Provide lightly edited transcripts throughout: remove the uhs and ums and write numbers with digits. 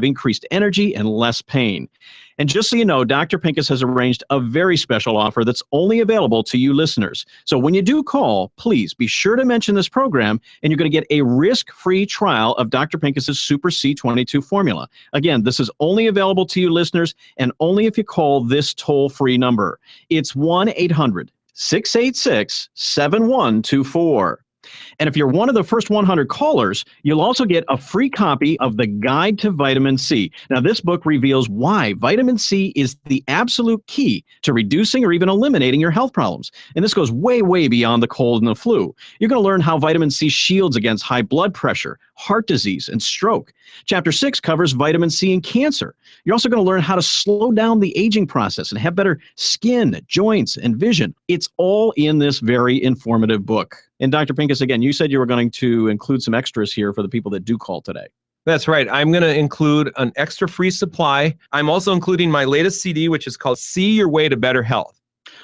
increased energy and less pain. And just so you know, Dr. Pincus has arranged a very special offer that's only available to you listeners. So when you do call, please be sure to mention this program, and you're going to get a risk-free trial of Dr. Pincus's Super C22 formula. Again, this is only available to you listeners, and only if you call this toll-free number. It's 1-800-686-7124. And if you're one of the first 100 callers, you'll also get a free copy of The Guide to Vitamin C. Now, this book reveals why vitamin C is the absolute key to reducing or even eliminating your health problems. And this goes way, way beyond the cold and the flu. You're going to learn how vitamin C shields against high blood pressure, heart disease, and stroke. Chapter 6 covers vitamin C and cancer. You're also going to learn how to slow down the aging process and have better skin, joints, and vision. It's all in this very informative book. And Dr. Pincus, again, you said you were going to include some extras here for the people that do call today. That's right. I'm going to include an extra free supply. I'm also including my latest CD, which is called See Your Way to Better Health.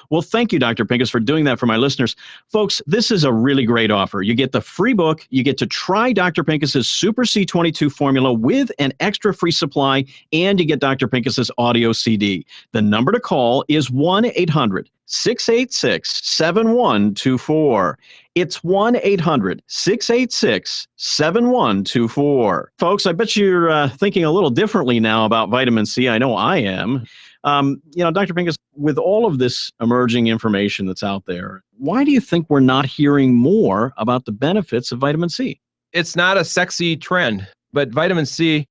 Well, thank you, Dr. Pincus, for doing that for my listeners. Folks, this is a really great offer. You get the free book, you get to try Dr. Pincus's Super C22 formula with an extra free supply, and you get Dr. Pincus's audio CD. The number to call is 1-800-686-7124. It's 1-800-686-7124. Folks, I bet you're thinking a little differently now about vitamin C. I know I am. Dr. Pincus, with all of this emerging information that's out there, why do you think we're not hearing more about the benefits of vitamin C? It's not a sexy trend, but vitamin C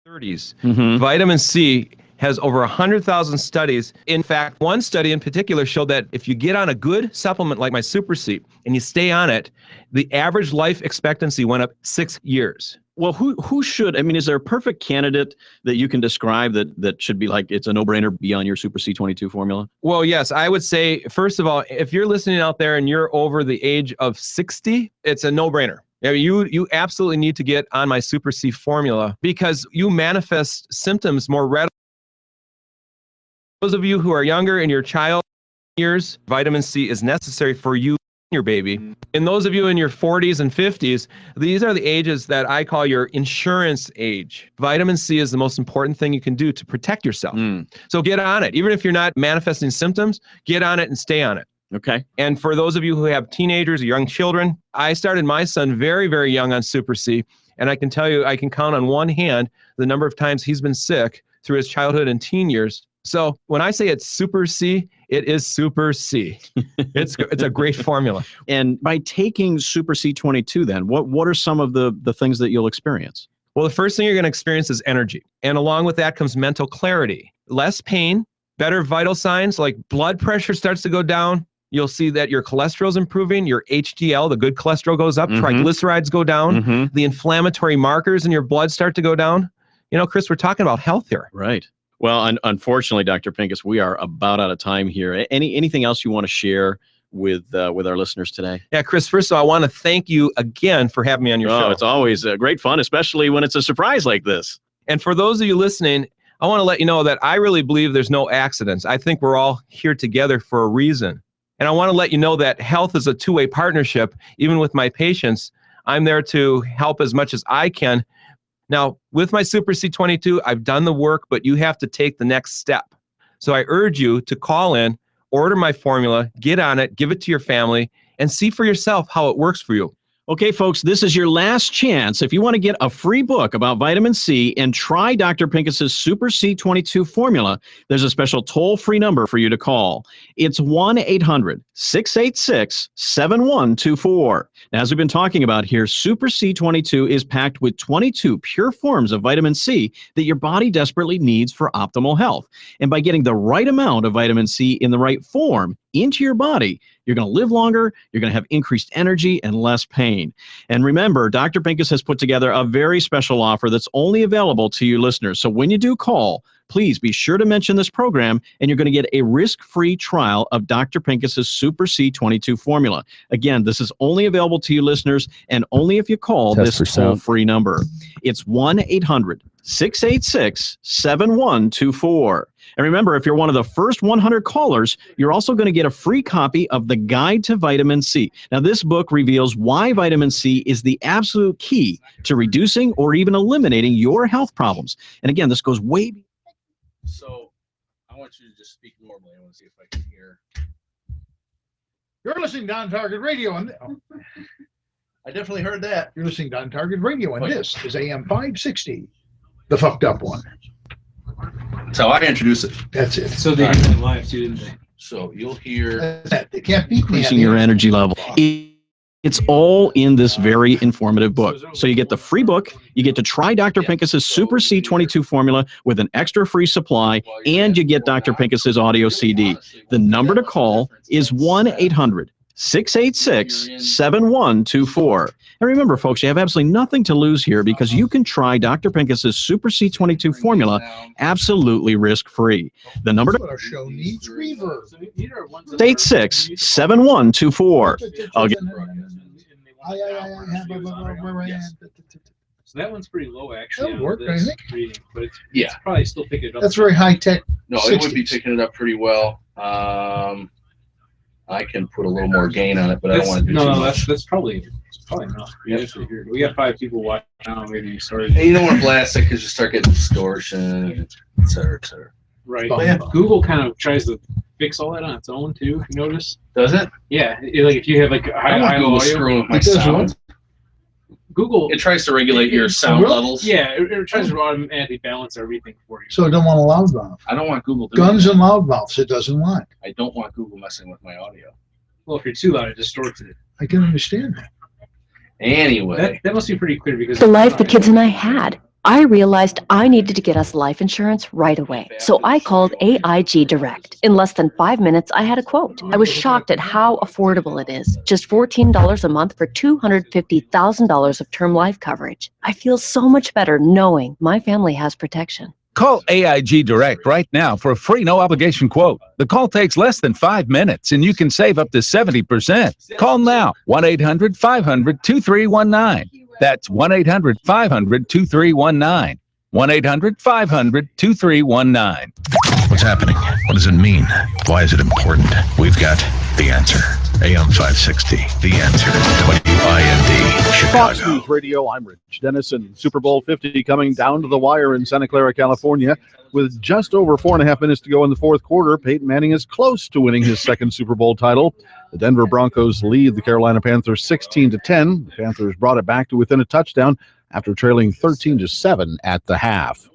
30s. Vitamin C has over 100,000 studies. In fact, one study in particular showed that if you get on a good supplement like my Super C and you stay on it, the average life expectancy went up 6 years. Well, who should? I mean, is there a perfect candidate that you can describe that should be like, it's a no-brainer, be on your Super C22 formula? Well, yes, I would say, first of all, if you're listening out there and you're over the age of 60, it's a no-brainer. You absolutely need to get on my Super C formula because you manifest symptoms more readily. Those of you who are younger in your child years, vitamin C is necessary for you and your baby. And those of you in your 40s and 50s, these are the ages that I call your insurance age. Vitamin C is the most important thing you can do to protect yourself. So get on it. Even if you're not manifesting symptoms, get on it and stay on it. Okay. And for those of you who have teenagers or young children, I started my son very, very young on Super C. And I can tell you, I can count on one hand the number of times he's been sick through his childhood and teen years. So when I say it's Super C, it is Super C. It's a great formula. And by taking Super C22 then, what are some of the things that you'll experience? Well, the first thing you're going to experience is energy. And along with that comes mental clarity, less pain, better vital signs like blood pressure starts to go down. You'll see that your cholesterol is improving, your HDL, the good cholesterol, goes up, triglycerides go down, the inflammatory markers in your blood start to go down. You know, Chris, we're talking about health here. Right. Well, unfortunately, Dr. Pincus, we are about out of time here. Anything else you want to share with our listeners today? Yeah, Chris, first of all, I want to thank you again for having me on your show. It's always great fun, especially when it's a surprise like this. And for those of you listening, I want to let you know that I really believe there's no accidents. I think we're all here together for a reason. And I want to let you know that health is a two-way partnership. Even with my patients, I'm there to help as much as I can. Now, with my Super C22, I've done the work, but you have to take the next step. So I urge you to call in, order my formula, get on it, give it to your family, and see for yourself how it works for you. Okay, folks, this is your last chance. If you want to get a free book about vitamin C and try Dr. Pincus's Super C22 formula, there's a special toll-free number for you to call. It's 1-800-686-7124. Now, as we've been talking about here, Super C22 is packed with 22 pure forms of vitamin C that your body desperately needs for optimal health. And by getting the right amount of vitamin C in the right form into your body, you're going to live longer, you're going to have increased energy and less pain. And remember, Dr. Pincus has put together a very special offer that's only available to you listeners. So when you do call, please be sure to mention this program, and you're going to get a risk-free trial of Dr. Pincus's Super C22 formula. Again, this is only available to you listeners, and only if you call this toll-free number. It's 1-800-686-7124. And remember, if you're one of the first 100 callers, you're also going to get a free copy of The Guide to Vitamin C. Now, this book reveals why vitamin C is the absolute key to reducing or even eliminating your health problems. And again, this goes way beyond. So, I want you to just speak normally. I want to see if I can hear. You're listening to On Target Radio. And I definitely heard that. you're listening to On Target Radio, and this is AM560, the fucked up one. That's how I introduce it. That's it. So they did it live too, didn't they? So you'll hear. That's it. They can't beat me. Increasing your energy level. It's all in this very informative book. So you get the free book, you get to try Dr. Pincus's Super C22 formula with an extra free supply, and you get Dr. Pincus's audio CD. The number to call is 1-800-686-7124. And remember, folks, you have absolutely nothing to lose here because you can try Dr. Pincus's Super C22 formula absolutely risk-free. The number to Our show needs reverb. 886-7124. I'll get. So that one's pretty low, actually. That'll work, this I think. reading, but it's Yeah. probably still picking it up. That's very high tech. No, it would be picking it up pretty well. I can put a little more gain on it, but I don't want to do too much. That's probably enough. Yep. We got 5 people watching now. Maybe you started. And you don't want to blast it because you start getting distortion, et cetera, et cetera. Right. Bum. Google kind of tries to fix all that on its own too. If you notice. Does it? Yeah. Like if you have like I don't want high Google audio, screwing with my It does sound. Google. It tries to regulate your sound Really? levels. Yeah, it tries to automatically balance everything for you. So it don't want a loudmouth. I don't want Google doing Guns that. and loudmouths, it doesn't want. I don't want Google messing with my audio. Well, if you're too loud, it distorts it. I can understand that. Anyway. That must be pretty clear because The life the kids and I had. I realized I needed to get us life insurance right away. So I called AIG Direct. In less than 5 minutes, I had a quote. I was shocked at how affordable it is. Just $14 a month for $250,000 of term life coverage. I feel so much better knowing my family has protection. Call AIG Direct right now for a free no-obligation quote. The call takes less than 5 minutes, and you can save up to 70%. Call now, 1-800-500-2319. That's 1-800-500-2319. 1-800-500-2319. What's happening? What does it mean? Why is it important? We've got the answer. AM560, The Answer. WIND, Fox Chicago. News Radio, I'm Rich Dennison. Super Bowl 50 coming down to the wire in Santa Clara, California. With just over 4.5 minutes to go in the fourth quarter, Peyton Manning is close to winning his second Super Bowl title. The Denver Broncos lead the Carolina Panthers 16-10. The Panthers brought it back to within a touchdown after trailing 13-7 at the half.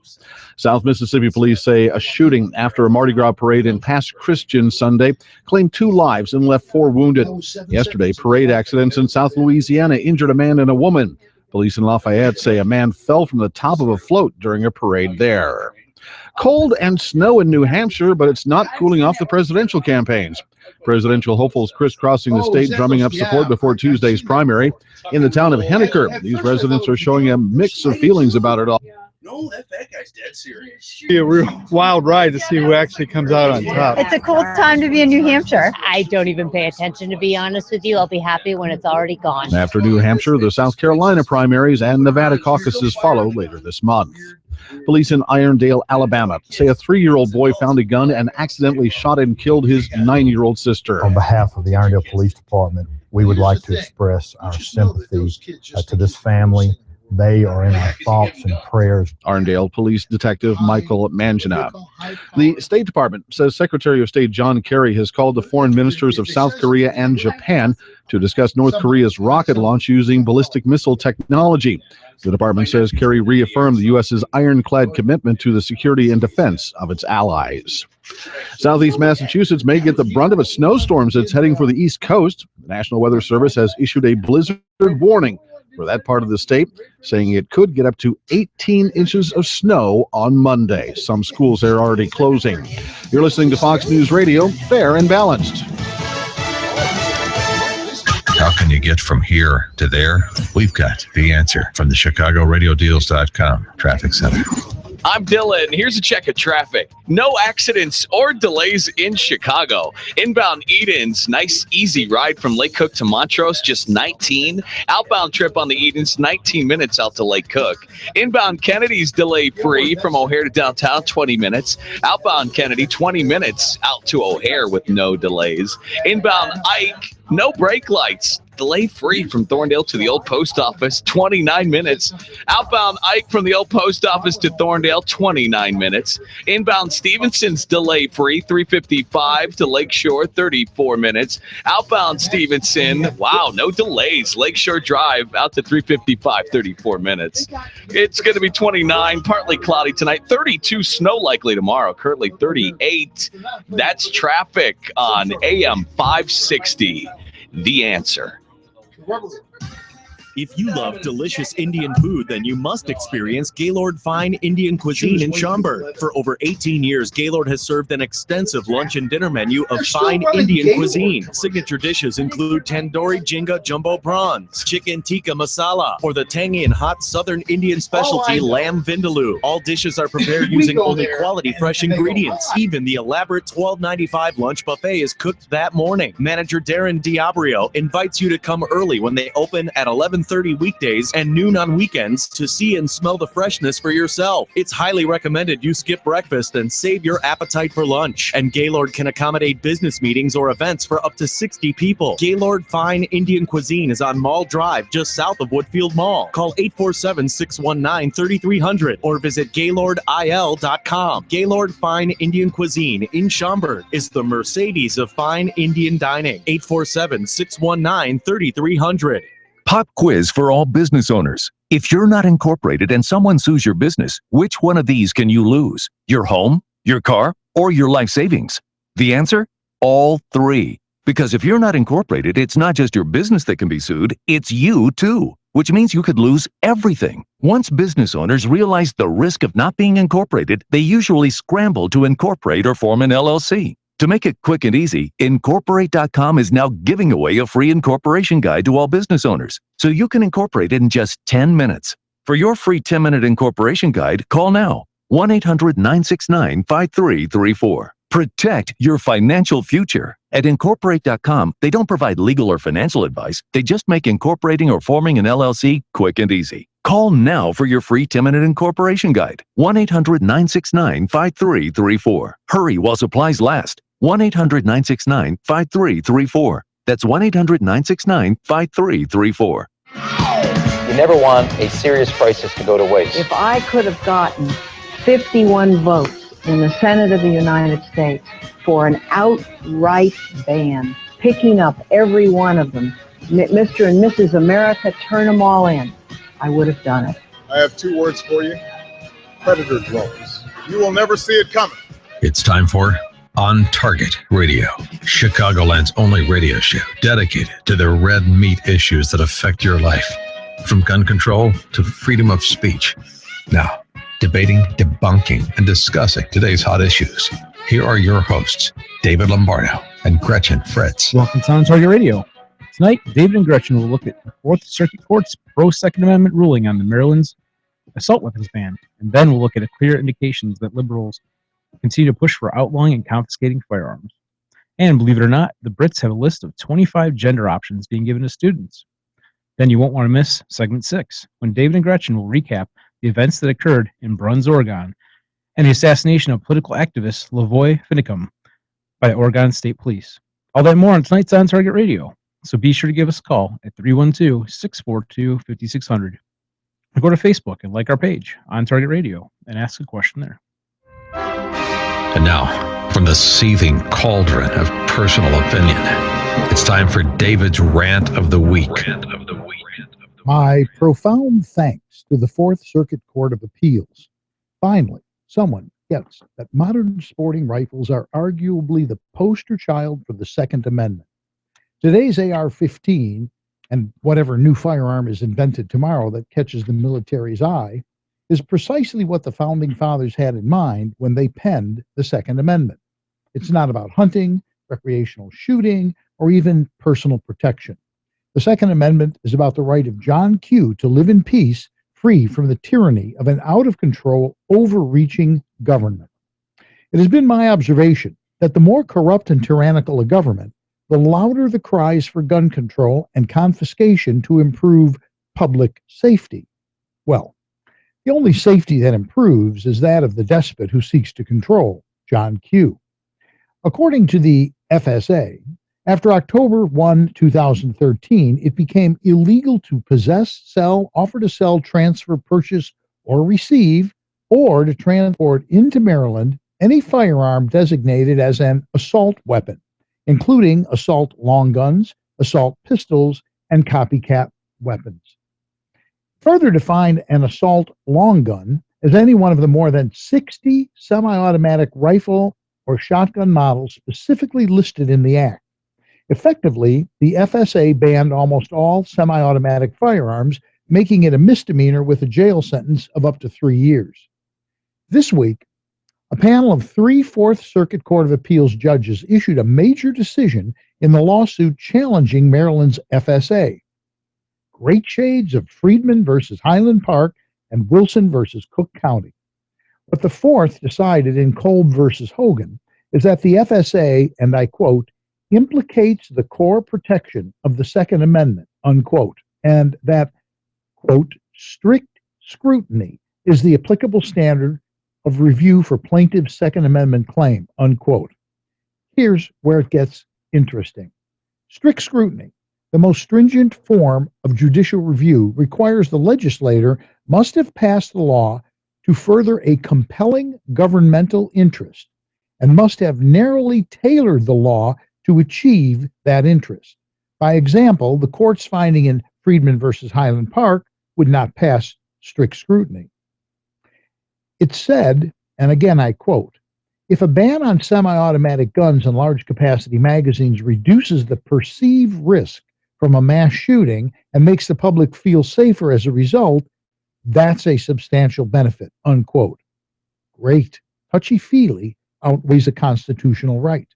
South Mississippi police say a shooting after a Mardi Gras parade in Pass Christian Sunday claimed 2 lives and left 4 wounded. Yesterday, parade accidents in South Louisiana injured a man and a woman. Police in Lafayette say a man fell from the top of a float during a parade there. Cold and snow in New Hampshire, but it's not cooling off the presidential campaigns. Presidential hopefuls crisscrossing the state, drumming up support before Tuesday's primary. In the town of Henniker, these residents are showing a mix of feelings about it all. No, that guy's dead serious. Be a real wild ride to see who actually comes out on top. It's a cool time to be in New Hampshire. I don't even pay attention, to be honest with you. I'll be happy when it's already gone. After New Hampshire, the South Carolina primaries and Nevada caucuses follow later this month. Police in Irondale, Alabama, say a 3-year-old boy found a gun and accidentally shot and killed his 9-year-old sister. On behalf of the Irondale Police Department, we would like to express our sympathy to this family. They are in our thoughts and prayers. Irondale Police Detective Michael Mangina. The State Department says Secretary of State John Kerry has called the foreign ministers of South Korea and Japan to discuss North Korea's rocket launch using ballistic missile technology. The department says Kerry reaffirmed the U.S.'s ironclad commitment to the security and defense of its allies. Southeast Massachusetts may get the brunt of a snowstorm that's heading for the East Coast. The National Weather Service has issued a blizzard warning for that part of the state, saying it could get up to 18 inches of snow on Monday. Some schools are already closing. You're listening to Fox News Radio, fair and balanced. How can you get from here to there? We've got the answer from the ChicagoRadioDeals.com Traffic Center. I'm Dylan. Here's a check of traffic. No accidents or delays in Chicago. Inbound Edens, nice easy ride from Lake Cook to Montrose, just 19. Outbound trip on the Edens, 19 minutes out to Lake Cook. Inbound Kennedy's delay free from O'Hare to downtown, 20 minutes. Outbound Kennedy, 20 minutes out to O'Hare with no delays. Inbound Ike, no brake lights. Delay free from Thorndale to the old post office, 29 minutes. Outbound Ike from the old post office to Thorndale, 29 minutes. Inbound Stevenson's delay free, 355 to Lakeshore, 34 minutes. Outbound Stevenson, wow, no delays. Lakeshore Drive out to 355, 34 minutes. It's going to be 29, partly cloudy tonight, 32 snow likely tomorrow, currently 38. That's traffic on AM 560. The Answer. If you love delicious Indian food, then you must experience Gaylord Fine Indian Cuisine in Schaumburg. For over 18 years, Gaylord has served an extensive lunch and dinner menu of fine Indian cuisine. Signature dishes include tandoori jinga jumbo prawns, chicken tikka masala, or the tangy and hot southern Indian specialty lamb vindaloo. All dishes are prepared using only quality fresh ingredients. Even the elaborate $12.95 lunch buffet is cooked that morning. Manager Darren Diabrio invites you to come early when they open at 11:30 weekdays and noon on weekends to see and smell the freshness for yourself. It's highly recommended you skip breakfast and save your appetite for lunch. And Gaylord can accommodate business meetings or events for up to 60 people. Gaylord Fine Indian Cuisine is on Mall Drive, just south of Woodfield Mall. Call 847-619-3300 or visit GaylordIL.com. Gaylord Fine Indian Cuisine in Schaumburg is the Mercedes of fine Indian dining. 847-619-3300. Pop quiz for all business owners. If you're not incorporated and someone sues your business, which one of these can you lose? Your home, your car, or your life savings? The answer? All three. Because if you're not incorporated, it's not just your business that can be sued, it's you too, which means you could lose everything. Once business owners realize the risk of not being incorporated, they usually scramble to incorporate or form an LLC. To make it quick and easy, Incorporate.com is now giving away a free incorporation guide to all business owners, so you can incorporate in just 10 minutes. For your free 10-minute incorporation guide, call now, 1-800-969-5334. Protect your financial future. At Incorporate.com, they don't provide legal or financial advice. They just make incorporating or forming an LLC quick and easy. Call now for your free 10-minute incorporation guide, 1-800-969-5334. Hurry while supplies last. 1-800-969-5334. That's 1-800-969-5334. You never want a serious crisis to go to waste. If I could have gotten 51 votes in the Senate of the United States for an outright ban, picking up every one of them, Mr. and Mrs. America, turn them all in, I would have done it. I have two words for you. Predator drones. You will never see it coming. It's time for On Target Radio, Chicagoland's only radio show dedicated to the red meat issues that affect your life, from gun control to freedom of speech. Now, debating, debunking, and discussing today's hot issues. Here are your hosts, David Lombardo and Gretchen Fritz. Welcome to On Target Radio. Tonight, David and Gretchen will look at the Fourth Circuit Court's pro-Second Amendment ruling on the Maryland's assault weapons ban, and then we'll look at clear indications that liberals continue to push for outlawing and confiscating firearms. And believe it or not, the Brits have a list of 25 gender options being given to students. Then you won't want to miss segment 6, when David and Gretchen will recap the events that occurred in Bruns, Oregon, and the assassination of political activist Lavoy Finicum by the Oregon State Police. All that and more on tonight's On Target Radio. So be sure to give us a call at 312-642-5600. Or go to Facebook and like our page, On Target Radio, and ask a question there. And now, from the seething cauldron of personal opinion, it's time for David's Rant of the Week. My profound thanks to the Fourth Circuit Court of Appeals. Finally, someone gets that modern sporting rifles are arguably the poster child for the Second Amendment. Today's AR-15, and whatever new firearm is invented tomorrow that catches the military's eye, is precisely what the Founding Fathers had in mind when they penned the Second Amendment. It's not about hunting, recreational shooting, or even personal protection. The Second Amendment is about the right of John Q. to live in peace, free from the tyranny of an out-of-control, overreaching government. It has been my observation that the more corrupt and tyrannical a government, the louder the cries for gun control and confiscation to improve public safety. Well, the only safety that improves is that of the despot who seeks to control, John Q. According to the FSA, after October 1, 2013, it became illegal to possess, sell, offer to sell, transfer, purchase, or receive, or to transport into Maryland any firearm designated as an assault weapon, including assault long guns, assault pistols, and copycat weapons. Further defined an assault long gun as any one of the more than 60 semi-automatic rifle or shotgun models specifically listed in the Act. Effectively, the FSA banned almost all semi-automatic firearms, making it a misdemeanor with a jail sentence of up to 3 years. This week, a panel of 3 Fourth Circuit Court of Appeals judges issued a major decision in the lawsuit challenging Maryland's FSA. Great shades of Friedman versus Highland Park and Wilson versus Cook County. What the Fourth decided in Kolb versus Hogan is that the FSA, and I quote, implicates the core protection of the Second Amendment, unquote, and that, quote, strict scrutiny is the applicable standard of review for plaintiff's Second Amendment claim, unquote. Here's where it gets interesting. Strict scrutiny, the most stringent form of judicial review, requires the legislator must have passed the law to further a compelling governmental interest and must have narrowly tailored the law to achieve that interest. By example, the court's finding in Friedman versus Highland Park would not pass strict scrutiny. It said, and again I quote, if a ban on semi-automatic guns and large capacity magazines reduces the perceived risk from a mass shooting and makes the public feel safer as a result, that's a substantial benefit, unquote. Great. Touchy-feely outweighs a constitutional right.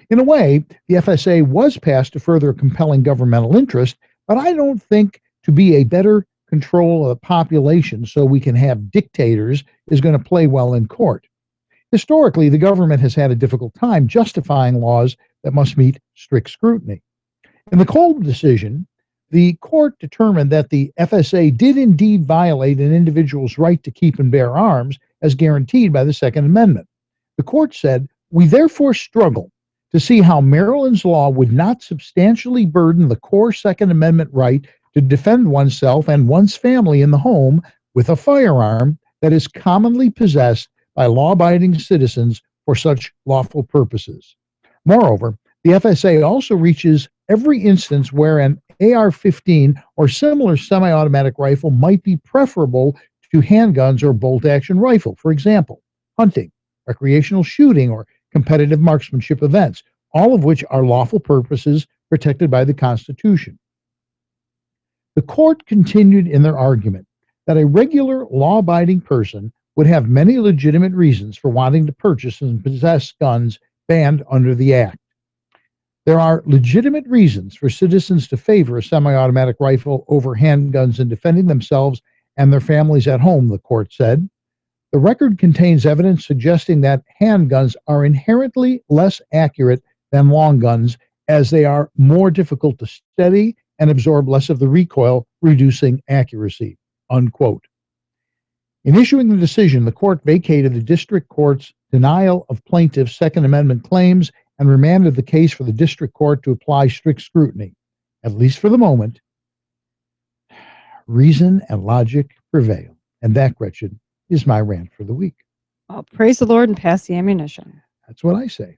In a way, the FSA was passed to further a compelling governmental interest, but I don't think to be a better control of the population so we can have dictators is going to play well in court. Historically, the government has had a difficult time justifying laws that must meet strict scrutiny. In the Kolb decision, the court determined that the FSA did indeed violate an individual's right to keep and bear arms as guaranteed by the Second Amendment. The court said, we therefore struggle to see how Maryland's law would not substantially burden the core Second Amendment right to defend oneself and one's family in the home with a firearm that is commonly possessed by law-abiding citizens for such lawful purposes. Moreover, the FSA also reaches every instance where an AR-15 or similar semi-automatic rifle might be preferable to handguns or bolt-action rifle, for example, hunting, recreational shooting, or competitive marksmanship events, all of which are lawful purposes protected by the Constitution. The court continued in their argument that a regular law-abiding person would have many legitimate reasons for wanting to purchase and possess guns banned under the Act. There are legitimate reasons for citizens to favor a semi-automatic rifle over handguns in defending themselves and their families at home, the court said. The record contains evidence suggesting that handguns are inherently less accurate than long guns, as they are more difficult to steady and absorb less of the recoil, reducing accuracy, unquote. In issuing the decision, the court vacated the district court's denial of plaintiff's Second Amendment claims and remanded the case for the district court to apply strict scrutiny. At least for the moment, reason and logic prevail. And that, Gretchen, is my rant for the week. Well, praise the Lord and pass the ammunition. That's what I say.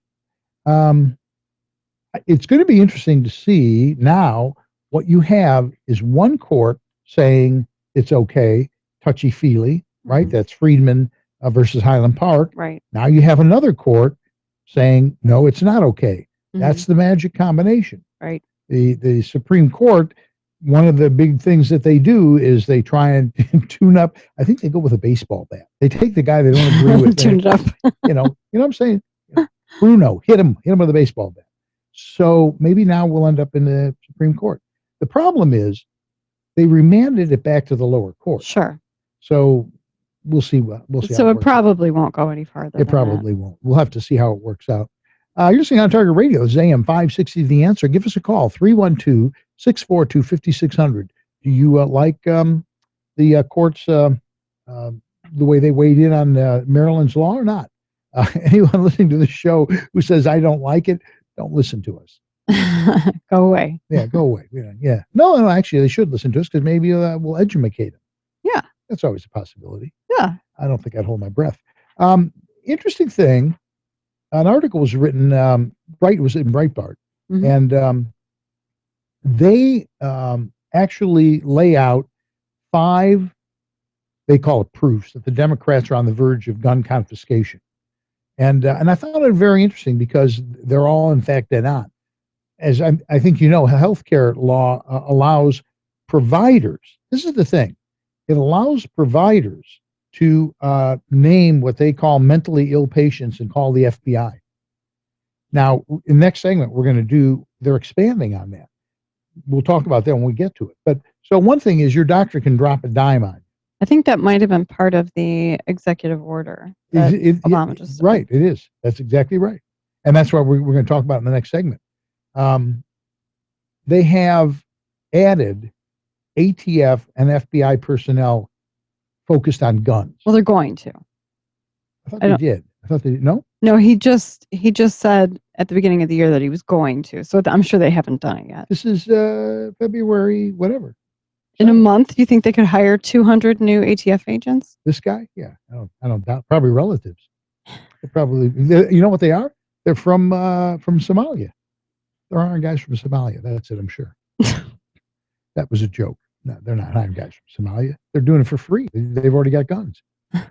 It's going to be interesting to see now. What you have is one court saying it's okay, touchy-feely, right? That's Friedman versus Highland Park. Right. Now you have another court saying, no, it's not okay. That's the magic combination. Right. The Supreme Court, one of the big things that they do is they try and tune up. I think they go with a baseball bat. They take the guy they don't agree with. Tune it up. You know what I'm saying? Bruno, hit him with a baseball bat. So maybe now we'll end up in the Supreme Court. The problem is they remanded it back to the lower court. Sure. So we'll see we'll see. So how it works out. probably won't go any farther. It probably won't. We'll have to see how it works out. You're listening on Target Radio. This is AM560 The Answer. Give us a call, 312-642-5600. Do you like the courts, the way they weighed in on Maryland's law or not? Anyone listening to the show who says, I don't like it, don't listen to us. Go away. Yeah, go away. Yeah. No, actually, they should listen to us because maybe we'll educate them. Yeah. That's always a possibility. Yeah. I don't think I'd hold my breath. Interesting thing, an article was written, it was in Breitbart, and they actually lay out 5, they call it proofs, that the Democrats are on the verge of gun confiscation. And I found it very interesting because they're all, in fact, dead on. As I think you know, healthcare law allows providers, this is the thing, it allows providers to name what they call mentally ill patients and call the FBI. Now, in the next segment, they're expanding on that. We'll talk about that when we get to it. But so one thing is your doctor can drop a dime on you. I think that might have been part of the executive order that Obama just signed. Right, it is. That's exactly right. And that's what we're going to talk about in the next segment. They have added ATF and FBI personnel focused on guns. Well, they're going to. I thought they did. I thought they did. No? No, he just said at the beginning of the year that he was going to. So I'm sure they haven't done it yet. This is February, whatever. In a month, do you think they could hire 200 new ATF agents? This guy? Yeah. I don't doubt. Probably relatives. You know what they are? They're from Somalia. There aren't guys from Somalia. That's it, I'm sure. That was a joke. No, they're not hiring guys from Somalia. They're doing it for free. They've already got guns.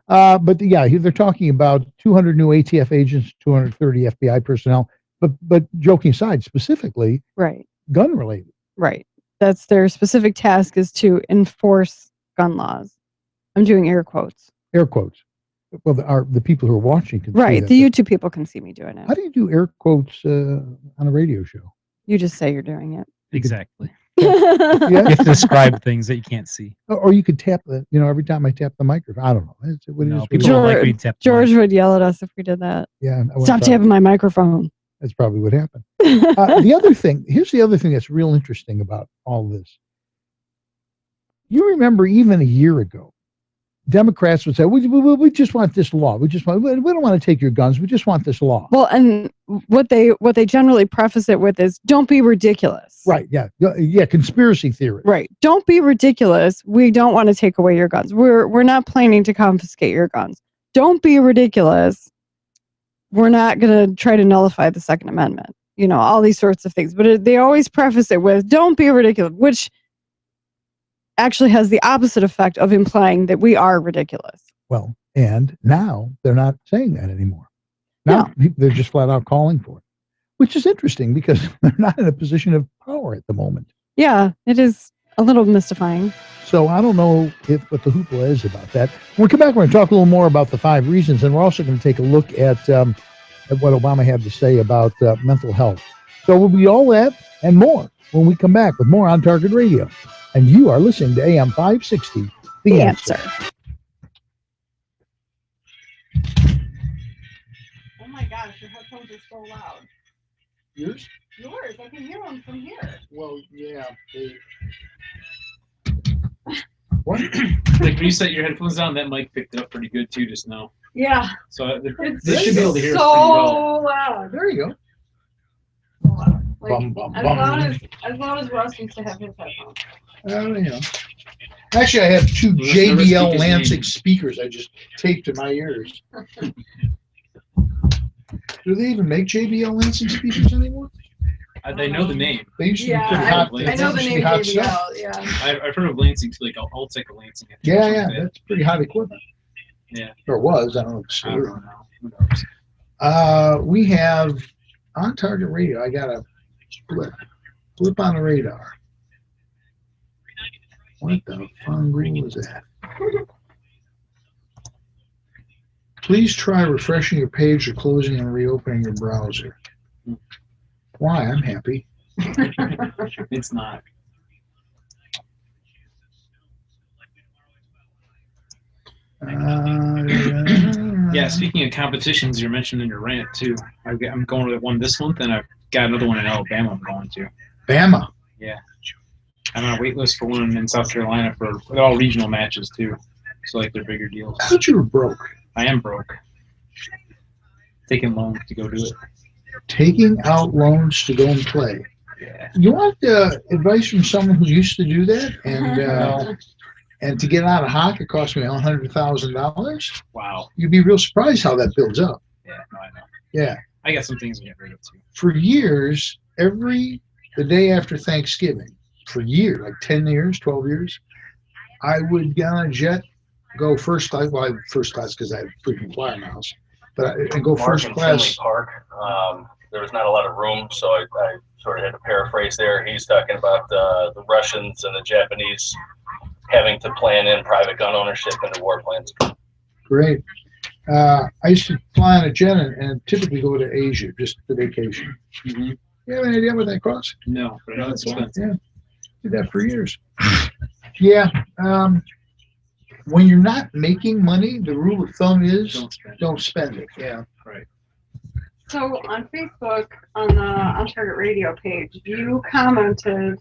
But yeah, they're talking about 200 new ATF agents, 230 FBI personnel. But joking aside, specifically, right, gun related. Right. That's their specific task, is to enforce gun laws. I'm doing air quotes. Air quotes. Well, the people who are watching can right. see that. The YouTube people can see me doing it. How do you do air quotes on a radio show? You just say you're doing it. Exactly. Yeah. You have to describe things that you can't see. Or you could tap every time I tap the microphone. I don't know. It's what it is. People don't like when you tap the George would yell at us if we did that. Yeah. Stop tapping my microphone. That's probably what happened. Here's the other thing that's real interesting about all this. You remember even a year ago, Democrats would say, we just want this law. We don't want to take your guns. We just want this law. Well, and what they generally preface it with is, don't be ridiculous. Right. Yeah. Yeah. Conspiracy theory. Right. Don't be ridiculous. We don't want to take away your guns. We're not planning to confiscate your guns. Don't be ridiculous. We're not going to try to nullify the Second Amendment. You know, all these sorts of things. But they always preface it with, don't be ridiculous, which actually has the opposite effect of implying that we are ridiculous. Well, and now they're not saying that anymore. Now they're just flat out calling for it, which is interesting because they're not in a position of power at the moment. Yeah, it is a little mystifying. So I don't know what the hoopla is about that. When we come back, we're going to talk a little more about the 5 reasons, and we're also going to take a look at what Obama had to say about mental health. So we'll be all that and more when we come back with more on Target Radio. And you are listening to AM560, The Answer. Oh my gosh, your headphones are so loud. Yours? Yours, I can hear them from here. Well, yeah. What? Like when you set your headphones down, that mic picked it up pretty good too just now. Yeah. So they should be able to hear so us pretty well. loud. There you go. Like, as loud as Russ used to have his headphones. Yeah. Actually, I have 2 JBL Lansing speakers I just taped to my ears. Do they even make JBL Lansing speakers anymore? They know the name. They used to be pretty hot. I know the name JBL, yeah. I've heard of Lansing, like I'll take a Lansing. Yeah, that's pretty hot equipment. Yeah. Or was. I don't know. I don't know. Who knows? We have on Target Radio. I got a blip on the radar. What the fungrel was that? Please try refreshing your page or closing and reopening your browser. Why? I'm happy. It's not. Yeah, speaking of competitions, you mentioned in your rant too. I'm going to one this month, and I've got another one in Alabama I'm going to. Bama. Yeah. I'm on a wait list for one in South Carolina for they're all regional matches too. So like they're bigger deals. I thought you were broke. I am broke. Taking loans to go do it. Taking out loans to go and play. Yeah. You want advice from someone who used to do that? And to get out of hockey, it cost me $100,000. Wow. You'd be real surprised how that builds up. Yeah, no, I know. Yeah. I got some things to get rid of too. For years, the day after Thanksgiving, for years, like 10 years, 12 years, I would get on a jet, go first class. Well, first class because I had freaking flyer miles, but I'd go first class. Park. There was not a lot of room, so I sort of had to paraphrase there. He's talking about the Russians and the Japanese having to plan in private gun ownership into war plans. Great. I used to fly on a jet and typically go to Asia just for vacation. Mm-hmm. You have any idea what that costs? No, but I know it's expensive. Yeah, did that for years. Yeah. When you're not making money, the rule of thumb is don't spend it. Yeah. Right. So on Facebook, on the On Target Radio page, you commented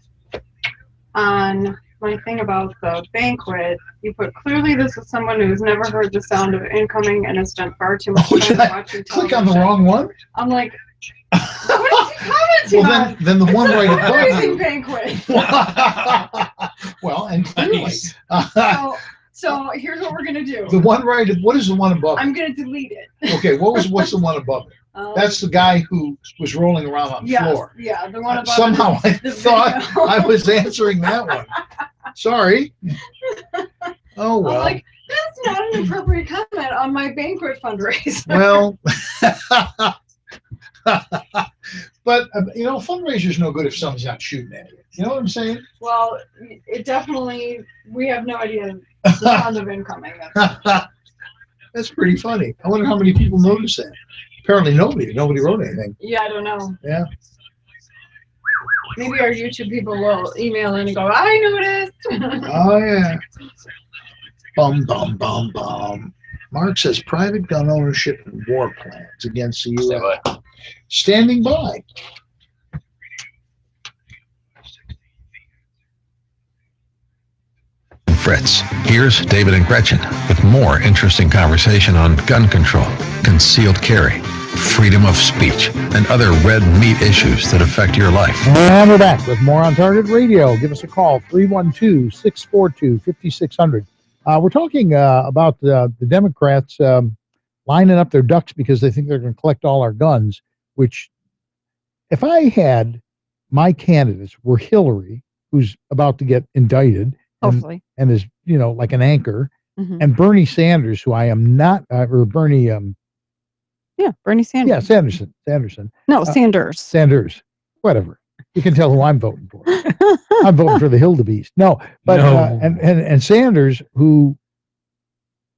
on my thing about the banquet. You put, clearly this is someone who's never heard the sound of incoming and has spent far too much time watching television. Click on the wrong one? I'm like, what is he commenting on? Then the one right above Amazing you. banquet. Well, and clearly. Nice. So here's what we're gonna do. The one right, what is the one above it? I'm gonna delete it. Okay, what's the one above it? That's the guy who was rolling around on the floor. Yeah, the one above Somehow it. I thought I was answering that one. Sorry. Oh, well. I'm like, that's not an appropriate comment on my banquet fundraiser. Well, but, fundraiser's no good if someone's not shooting at you. You know what I'm saying? Well, it definitely, we have no idea the sound of incoming. That's pretty funny. I wonder how many people noticed that. Apparently nobody wrote anything. Yeah, I don't know. Yeah. Maybe our YouTube people will email in and go, I noticed. Oh, yeah. Bum, bum, bum, bum. Mark says private gun ownership and war plans against the U.S. Standing by. Fritz. Here's David and Gretchen with more interesting conversation on gun control, concealed carry, freedom of speech, and other red meat issues that affect your life. And we're back with more On Target Radio. Give us a call, 312-642-5600. We're talking about the Democrats lining up their ducks because they think they're going to collect all our guns, which if I had my candidates were Hillary, who's about to get indicted, hopefully, and is, like an anchor, and Bernie Sanders, who I am not, or Bernie, Bernie Sanders. Yeah, Sanderson. No, Sanders. Sanders. Whatever. You can tell who I'm voting for. I'm voting for the Hildebeest. No, but and Sanders, who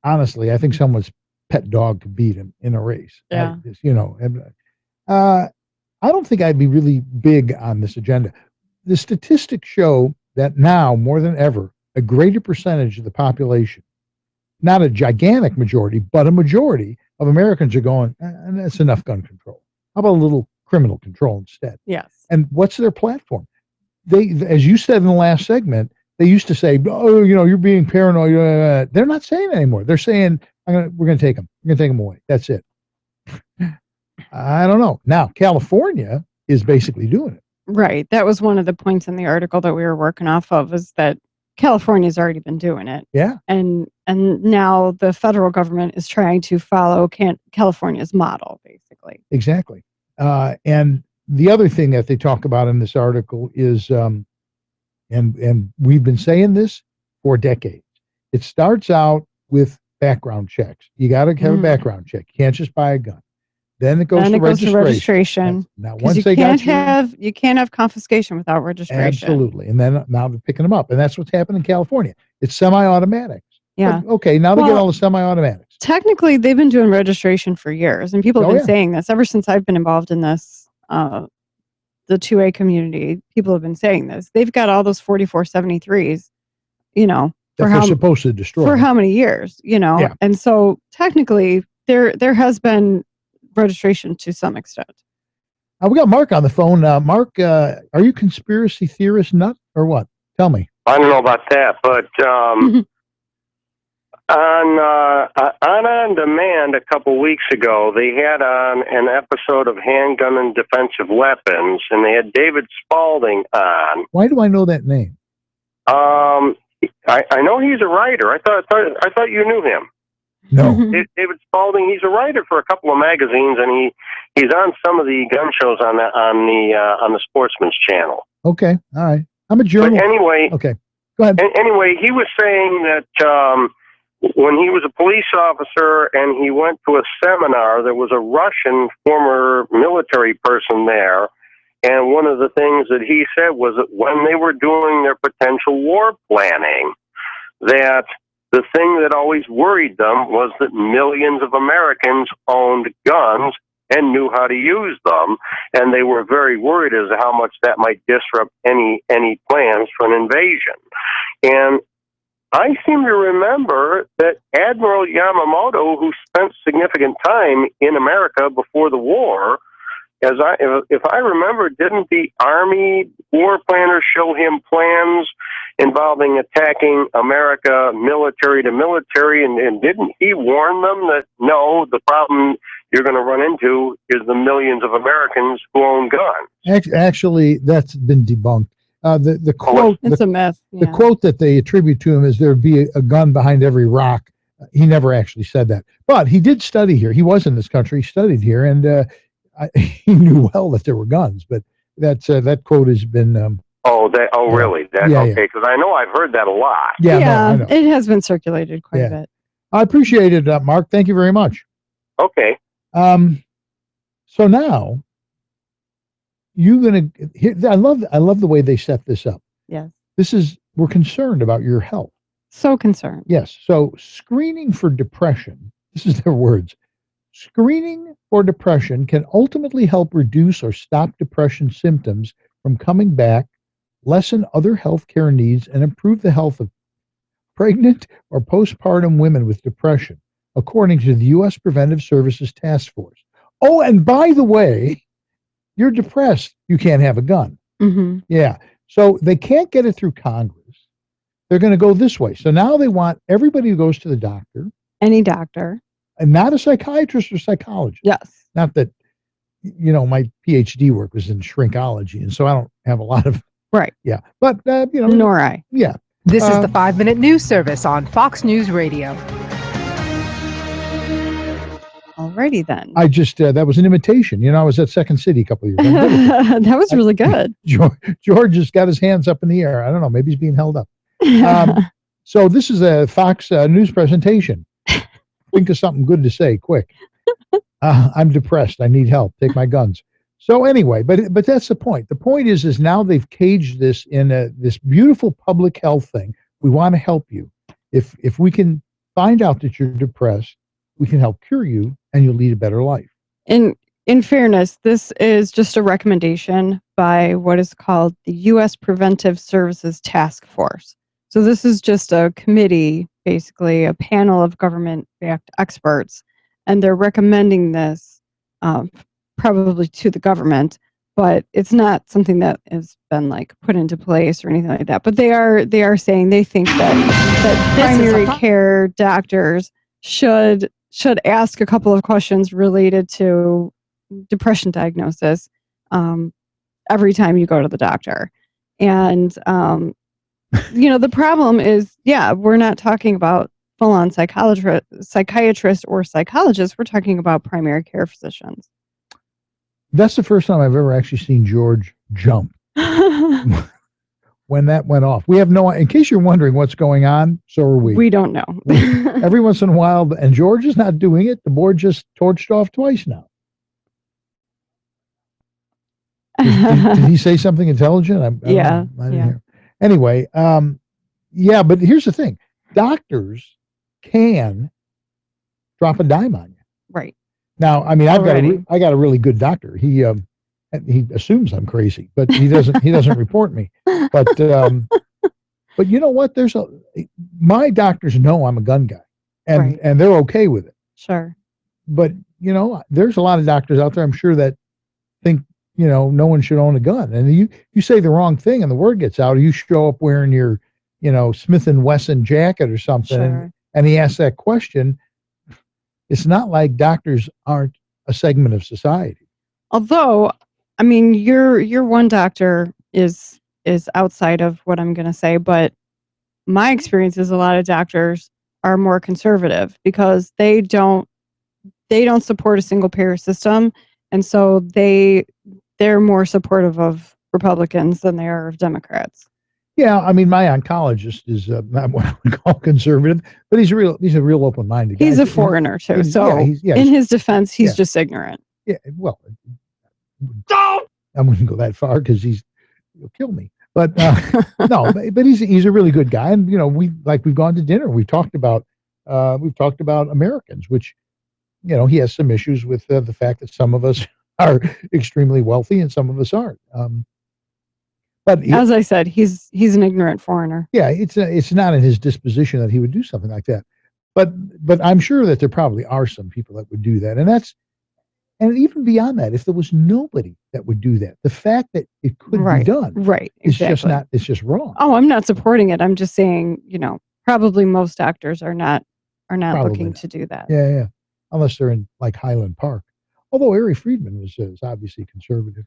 honestly, I think someone's pet dog could beat him in a race. Yeah. I don't think I'd be really big on this agenda. The statistics show that now more than ever, a greater percentage of the population, not a gigantic majority, but a majority of Americans are going, and that's enough gun control. How about a little criminal control instead? Yes. And what's their platform? They, as you said in the last segment, they used to say, oh, you're being paranoid. They're not saying it anymore. They're saying, we're going to take them. We're going to take them away. That's it. I don't know. Now, California is basically doing it. Right. That was one of the points in the article that we were working off of, is that California's already been doing it. Yeah. And now the federal government is trying to follow California's model, basically. Exactly. And the other thing that they talk about in this article is, and we've been saying this for decades, it starts out with background checks. You got to have a background check. You can't just buy a gun. Then it goes to registration. Now, once they got you can't have confiscation without registration. Absolutely. And then now they're picking them up. And that's what's happened in California. It's semi-automatics. Yeah. But, okay, now they get all the semi-automatics. Technically, they've been doing registration for years. And people have been saying this ever since I've been involved in this, the 2A community. People have been saying this. They've got all those 4473s, that they're supposed to destroy. For how many years, Yeah. And so technically there has been registration to some extent. We got Mark on the phone. Mark, are you conspiracy theorist nut or what? Tell me. I don't know about that, but on Demand a couple weeks ago, they had on an episode of Handgun and Defensive Weapons, and they had David Spalding on. Why do I know that name? I know he's a writer. I thought you knew him. No. David Spalding. He's a writer for a couple of magazines, and he's on some of the gun shows on the Sportsman's Channel. Okay, all right. I'm a journalist. But anyway, okay, go ahead. Anyway, he was saying that when he was a police officer and he went to a seminar, there was a Russian former military person there. And one of the things that he said was that when they were doing their potential war planning, that the thing that always worried them was that millions of Americans owned guns and knew how to use them. And they were very worried as to how much that might disrupt any plans for an invasion. And I seem to remember that Admiral Yamamoto, who spent significant time in America before the war, if I remember, didn't the Army war planners show him plans involving attacking America military to military, and didn't he warn them that, no, the problem you're going to run into is the millions of Americans who own guns? Actually, that's been debunked. The quote, it's a myth. The quote that they attribute to him is there'd be a gun behind every rock. He never actually said that, but he did study here. He was in this country, he studied here, and he knew well that there were guns. But that quote has been. Really? Okay, because I know I've heard that a lot. Yeah, no, it has been circulated quite a bit. I appreciate it, Mark. Thank you very much. Okay. So now you're gonna. I love the way they set this up. Yes. We're concerned about your health. So concerned. Yes. So screening for depression. This is their words. Screening for depression can ultimately help reduce or stop depression symptoms from coming back, lessen other health care needs, and improve the health of pregnant or postpartum women with depression, according to the U.S. Preventive Services Task Force. Oh, and by the way, you're depressed, you can't have a gun. Mm-hmm. Yeah. So they can't get it through Congress. They're going to go this way. So now they want everybody who goes to the doctor. Any doctor. And not a psychiatrist or psychologist. Yes. Not that, my PhD work was in shrinkology, and so I don't have a lot of. Right. Yeah. But, Nor I. Yeah. This is the 5-Minute News Service on Fox News Radio. Alrighty then. I just, that was an imitation. I was at Second City a couple of years ago. That was really good. George just got his hands up in the air. I don't know. Maybe he's being held up. So this is a Fox News presentation. Think of something good to say, quick. I'm depressed. I need help. Take my guns. So anyway, but that's the point. The point is now they've caged this in this beautiful public health thing. We want to help you. If we can find out that you're depressed, we can help cure you, and you'll lead a better life. In fairness, this is just a recommendation by what is called the U.S. Preventive Services Task Force. So this is just a committee, basically a panel of government-backed experts, and they're recommending this probably to the government, but it's not something that has been put into place or anything like that. But they are saying they think that primary care doctors should ask a couple of questions related to depression diagnosis every time you go to the doctor. And the problem is, we're not talking about full-on psychiatrists or psychologists. We're talking about primary care physicians. That's the first time I've ever actually seen George jump when that went off. We have in case you're wondering what's going on, so are we. We don't know. Every once in a while, and George is not doing it. The board just torched off twice now. Did he say something intelligent? I didn't hear. Anyway, but here's the thing. Doctors can drop a dime on you. Right. Now, I mean, I got a really good doctor. He assumes I'm crazy, but he doesn't report me. But But you know what? My doctors know I'm a gun guy, and they're okay with it. Sure. But there's a lot of doctors out there, I'm sure, that think no one should own a gun. And you say the wrong thing, and the word gets out. Or you show up wearing your Smith and Wesson jacket or something, Sure. and he asks that question. It's not like doctors aren't a segment of society. Although, I mean, your one doctor is outside of what I'm going to say, but my experience is a lot of doctors are more conservative because they don't support a single payer system, and so they're more supportive of Republicans than they are of Democrats. Yeah, I mean, my oncologist is not what I would call conservative, but he's a real open-minded guy. He's a foreigner too, so in his defense, he's just ignorant. Yeah, well, I wouldn't go that far because he'll kill me. But no, but he's a really good guy, and we've gone to dinner. We've talked about Americans, which he has some issues with the fact that some of us are extremely wealthy and some of us aren't. But as I said, he's an ignorant foreigner. Yeah, it's not in his disposition that he would do something like that. But I'm sure that there probably are some people that would do that, and even beyond that, if there was nobody that would do that, the fact that it could be done, it's just wrong. Oh, I'm not supporting it. I'm just saying, probably most doctors are not looking to do that. Yeah, unless they're in like Highland Park. Although Ari Friedman was obviously conservative.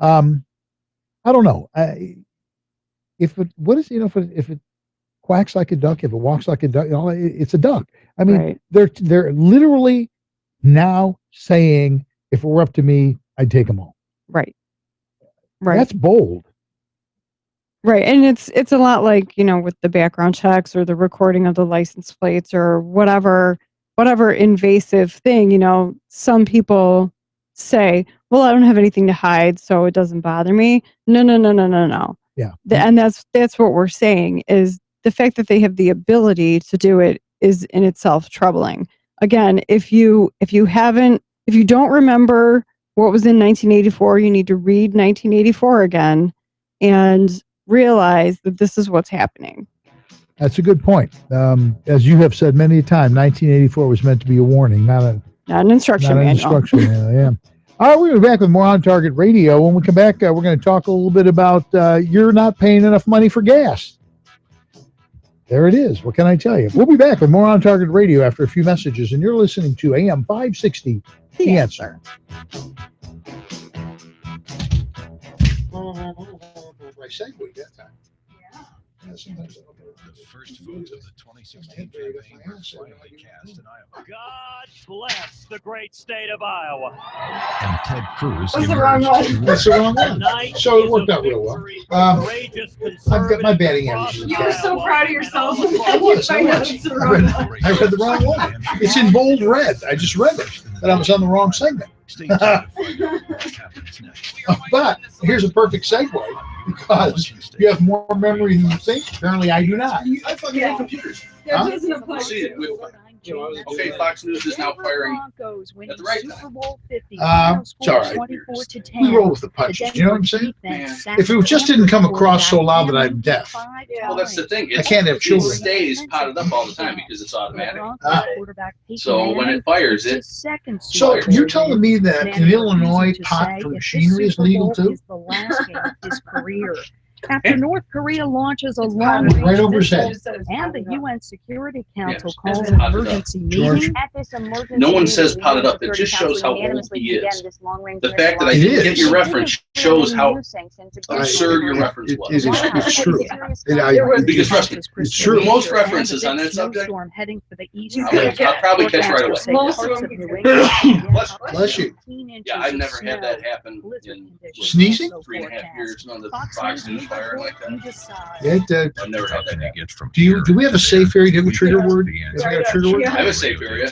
I don't know. If it quacks like a duck, if it walks like a duck, it's a duck. I mean, they're literally now saying, if it were up to me, I'd take them all. Right. That's bold. Right. And it's a lot like, with the background checks or the recording of the license plates or whatever invasive thing, some people say, well, I don't have anything to hide, so it doesn't bother me. No. Yeah. And that's what we're saying is the fact that they have the ability to do it is in itself troubling. Again, if you don't remember what was in 1984, you need to read 1984 again and realize that this is what's happening. That's a good point. As you have said many a time, 1984 was meant to be a warning, not an instruction manual. Yeah. All right, we'll be back with more On Target Radio. When we come back, we're going to talk a little bit about you're not paying enough money for gas. There it is. What can I tell you? We'll be back with more On Target Radio after a few messages, and you're listening to AM560 The Answer. I segued that time. Yeah, sometimes I don't know. The first votes of the 2016 campaign were finally cast in Iowa. God bless the great state of Iowa. And Ted Cruz That's the wrong one. That's the wrong one. So it worked out real well. I've got my batting average. You were so proud of yourself. I read the wrong one. It's in bold red. I just read it, but I was on the wrong segment. But here's a perfect segue because you have more memory than you think. Apparently, I do not. I fucking have computers. That doesn't apply. Okay, Fox News is now firing at the right time. It's all right. We roll with the punches. You know what I'm saying? If it just didn't come across so loud that I'm deaf. Well, that's the thing. I can't have children. It stays potted up all the time because it's automatic. So when it fires, it. So you're telling me that in Illinois, pot for machinery is legal too? After North Korea launches a long-range right over his head, and the UN Security Council calls an emergency meeting. At this emergency no one says potted up. It just shows how old he is. The fact that I didn't get your reference shows how absurd your reference was. It's true. Because trust me, it's true. Most references on that subject, I'll probably catch right away. Bless you. Yeah, I've never had that happen in sneezing 3.5 years. None of the Fox News fire like that. I've never had that happen. Do we have a safe area? Do you have a trigger word? I have a safe area.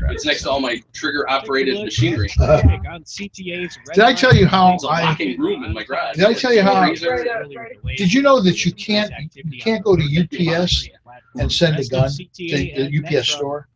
It's next to all my trigger operated machinery. Did I tell you how locking room in my garage? Did I tell you how? Did you know that you can't go to UPS and send a gun to the UPS store?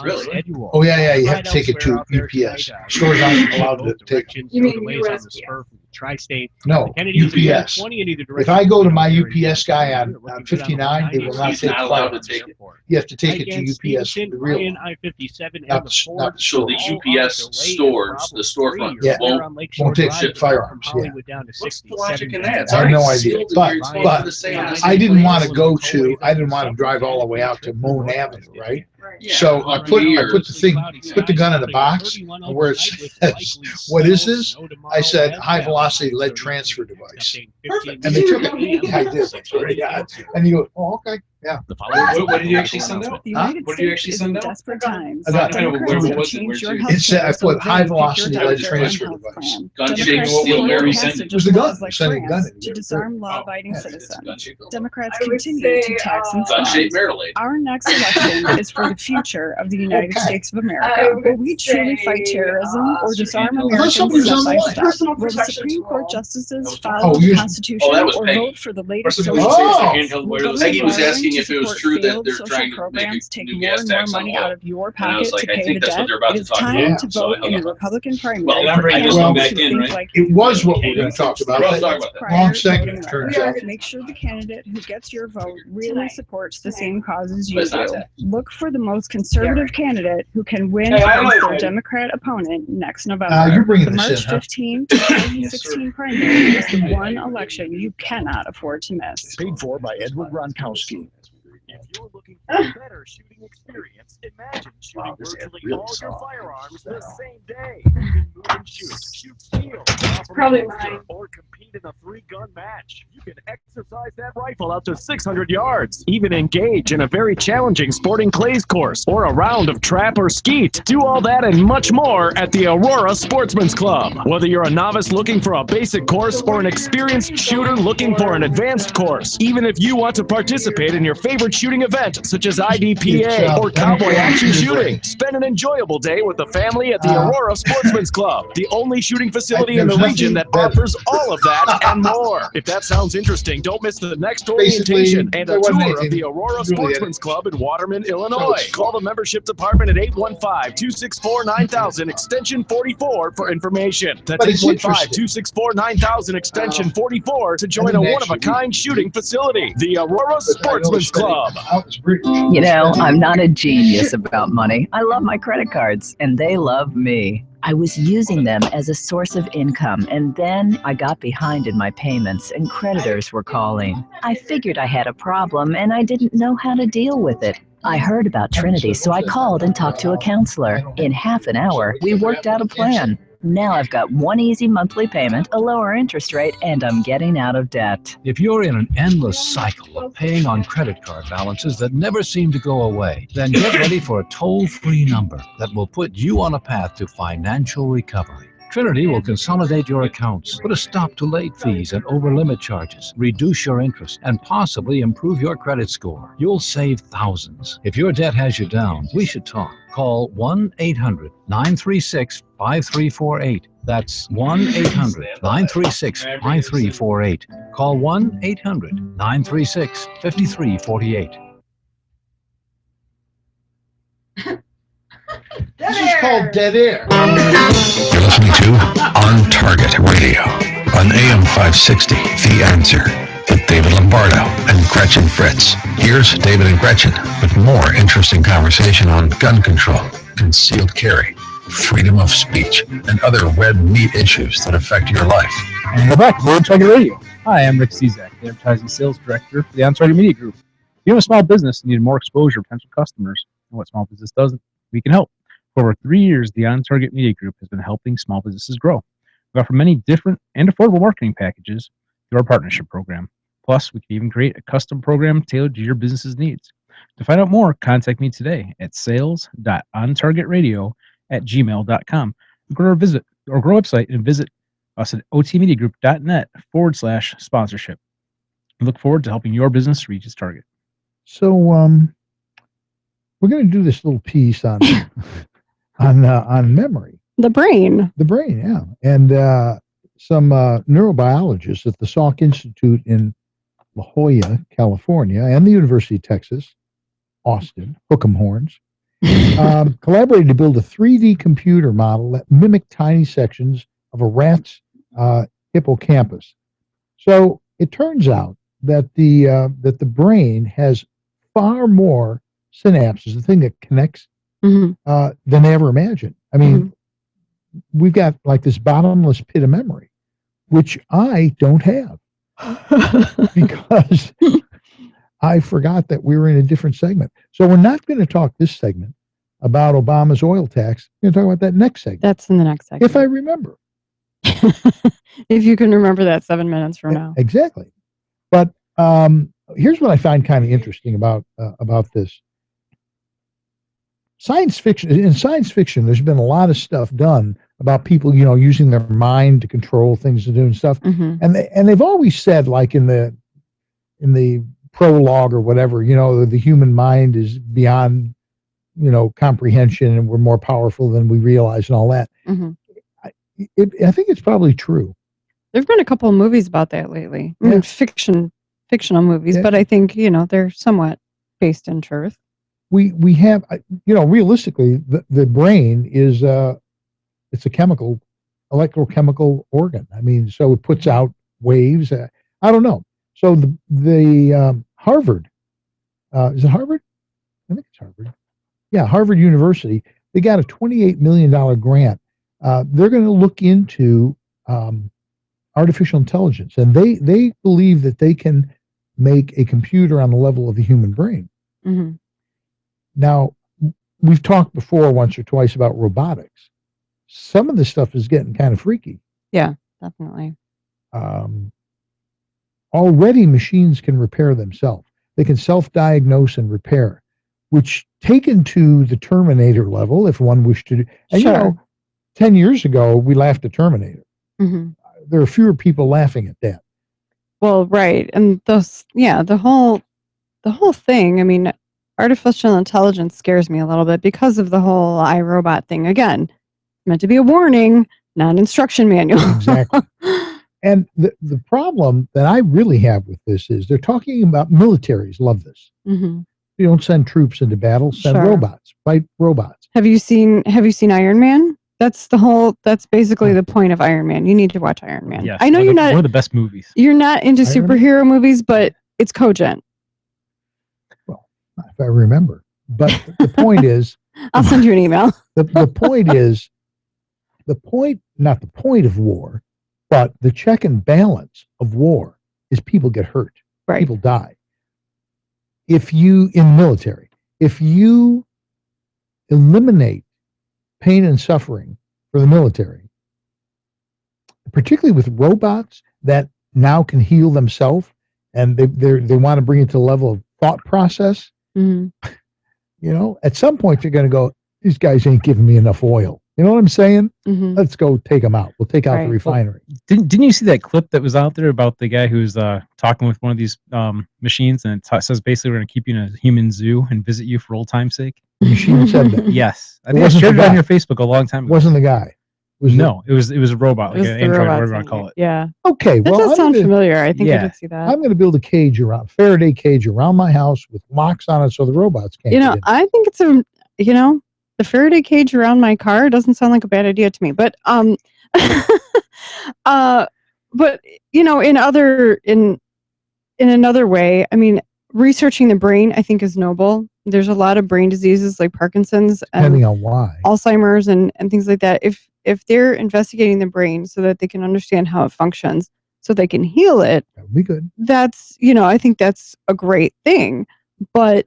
Really? Oh yeah. You have to take it to UPS. Stores aren't allowed to take it. You mean USPS? Tri-State. No, UPS. If I go to my UPS guy on 59, they will not He's take not allowed to take it. You have to take it to UPS. The real one. I-57 Not and the the- Ford. not the So the UPS stores, the storefront Yeah. won't take firearms. Yeah. Down to What's 60, the logic in 70. that? It's I have no already idea, sealed, but you're supposed to say on the same I didn't want to place. go to. I didn't want to drive all the way out to Moon Avenue, right? Yeah, So I put the gun in the box, and where it says, "What is this?" I said, "High velocity lead transfer device." Perfect. And they took it. Yeah, I did. Yeah. And he goes, "Oh, okay, yeah." What did you actually send out? Huh? What did you actually send out? Desperate times. I got it. Democrats Where have was it? changed your Where'd you- health It said I care so put they high can pick velocity your lead doctor transfer and health device. plan. Gun Democrats shake, what support where the we send passage it? It was of the laws gun. like Sending the gun France in. to disarm law-abiding citizens. Gun-shaped. Democrats I would continue say, to tax and Gun-shaped spend. Maryland. Our next election is for the future of the United Okay. States of I America. would Will we truly say, fight terrorism or disarm Unless Americans somebody was step on the by line. step? Personal Will the protection Supreme Court tool. justices Oh, follow the you- Constitution that was or Peggy. vote for the latest Or social somebody Oh. says measures? handheld Will wireless. Peggy was government asking borrowing if it was to true support that failed they're social trying to make programs a take new more gas and more tax on money oil. out of your And I was pocket like, to I pay think the that's what debt? they're about It to is talk time about. to So I vote hung in a up. Republican primary. Well, I'm bringing this Candidates one who back in, think right? like It you was do. what we were going to talk about. We're all but talking about that. Prior Wrong to second, voting it on turns it. out. Make sure the candidate who gets your vote really supports the same causes you But it's not do. that. Look for the most conservative candidate who can win Hey, I against like their it. Democrat opponent next November. You're bringing The this March in, huh? 15, 2016 primary is the one election you cannot afford to miss. Paid for by Edward Gronkowski. If you're looking for a better shooting experience, imagine shooting virtually all your firearms the same day. You can move and shoot steel, drop from Probably a holster, mine. or compete in a 3-gun match. You can exercise that rifle out to 600 yards. Even engage in a very challenging sporting clays course or a round of trap or skeet. Do all that and much more at the Aurora Sportsman's Club. Whether you're a novice looking for a basic course or an experienced shooter looking for an advanced course, even if you want to participate in your favorite shooting event such as IDPA or cowboy action shooting, spend an enjoyable day with the family at the Aurora Sportsman's Club, the only shooting facility in the region that offers all of that and more. If that sounds interesting, don't miss the next orientation and a tour of the Aurora Sportsman's Club in Waterman, Illinois. Call the membership department at 815-264-9000 extension 44 for information. That's 815-264-9000 extension 44 to join a one-of-a-kind shooting facility. The Aurora Sportsman's Club. You know, I'm not a genius about money. I love my credit cards, and they love me. I was using them as a source of income, and then I got behind in my payments, and creditors were calling. I figured I had a problem, and I didn't know how to deal with it. I heard about Trinity, so I called and talked to a counselor. In half an hour, we worked out a plan. Now I've got one easy monthly payment, a lower interest rate, and I'm getting out of debt. If you're in an endless cycle of paying on credit card balances that never seem to go away, then get ready for a toll-free number that will put you on a path to financial recovery. Trinity will consolidate your accounts, put a stop to late fees and over-limit charges, reduce your interest, and possibly improve your credit score. You'll save thousands. If your debt has you down, we should talk. Call 1-800-936-5348. That's 1-800-936-5348. Call 1-800-936-5348. This is called dead air. You're listening to On Target Radio on AM560 The Answer with David Lombardo and Gretchen Fritz. Here's David and Gretchen with more interesting conversation on gun control, concealed carry, freedom of speech, and other red meat issues that affect your life. And we're back to On Target Radio. Hi, I'm Rick Cizak, the Advertising Sales Director for the On Target Media Group. If you have a small business and need more exposure to potential customers, and what small business doesn't, we can help. For over 3 years, the On Target Media Group has been helping small businesses grow. We offer many different and affordable marketing packages through our partnership program. Plus, we can even create a custom program tailored to your business's needs. To find out more, contact me today at sales.ontargetradio@gmail.com. Go to our website and visit us at otmediagroup.net/sponsorship. We look forward to helping your business reach its target. So, we're going to do this little piece on on memory. The brain. The brain, yeah. And some neurobiologists at the Salk Institute in La Jolla, California, and the University of Texas, Austin, hook 'em horns, collaborated to build a 3D computer model that mimicked tiny sections of a rat's hippocampus. So it turns out that the brain has far more synapses, the thing that connects, than they ever imagined. I mean, we've got like this bottomless pit of memory, which I don't have because I forgot that we were in a different segment. So we're not going to talk this segment about Obama's oil tax. We're going to talk about that next segment. That's in the next segment. If I remember. If you can remember that 7 minutes from now. Exactly. But here's what I find kind of interesting about this. Science fiction. In science fiction, there's been a lot of stuff done about people, using their mind to control things and doing stuff. And they've always said, like in the prologue or whatever, the human mind is beyond, comprehension, and we're more powerful than we realize and all that. I think it's probably true. There've been a couple of movies about that lately. I mean, fictional movies, but I think, they're somewhat based in truth. We have, realistically, the brain is, it's a electrochemical organ. I mean, so it puts out waves. I don't know. So the Harvard, is it Harvard? I think it's Harvard. Yeah, Harvard University. They got a $28 million grant. They're going to look into artificial intelligence, and they believe that they can make a computer on the level of the human brain. Now, we've talked before once or twice about robotics. Some of this stuff is getting kind of freaky. Yeah, definitely. Already machines can repair themselves. They can self-diagnose and repair, which taken to the Terminator level, if one wished to do. And 10 years ago, we laughed at Terminator. There are fewer people laughing at that. Well, right. And the whole thing, I mean, artificial intelligence scares me a little bit because of the whole iRobot thing. Again, meant to be a warning, not an instruction manual. Exactly. And the problem that I really have with this is they're talking about militaries love this. You don't send troops into battle, send robots, fight robots. Have you seen Iron Man? That's basically the point of Iron Man. You need to watch Iron Man. Yes, I know you're not one of the best movies. You're not into superhero movies, but it's cogent. Well, if I remember. But the point is, I'll send you an email. the point is, not the point of war, but the check and balance of war is people get hurt. Right. People die. In the military, if you eliminate pain and suffering for the military, particularly with robots that now can heal themselves, and they want to bring it to the level of thought process, at some point you're going to go, these guys ain't giving me enough oil. You know what I'm saying? Let's go take them out. We'll take out the refinery. Didn't you see that clip that was out there about the guy who's talking with one of these machines, and it says basically we're going to keep you in a human zoo and visit you for old time's sake? The machine said that. Yes, I think I shared it on your Facebook a long time ago. Wasn't the guy? It was a robot, like an android, whatever you want to call it. Yeah. Okay. That does sound familiar. I think I did see that. I'm going to build a Faraday cage around my house with locks on it so the robots can't. I think it's the Faraday cage around my car doesn't sound like a bad idea to me, but in another way, I mean, researching the brain, I think, is noble. There's a lot of brain diseases like Parkinson's and depending on why, Alzheimer's and things like that. If they're investigating the brain so that they can understand how it functions, so they can heal it, that would be good. That's, I think that's a great thing. But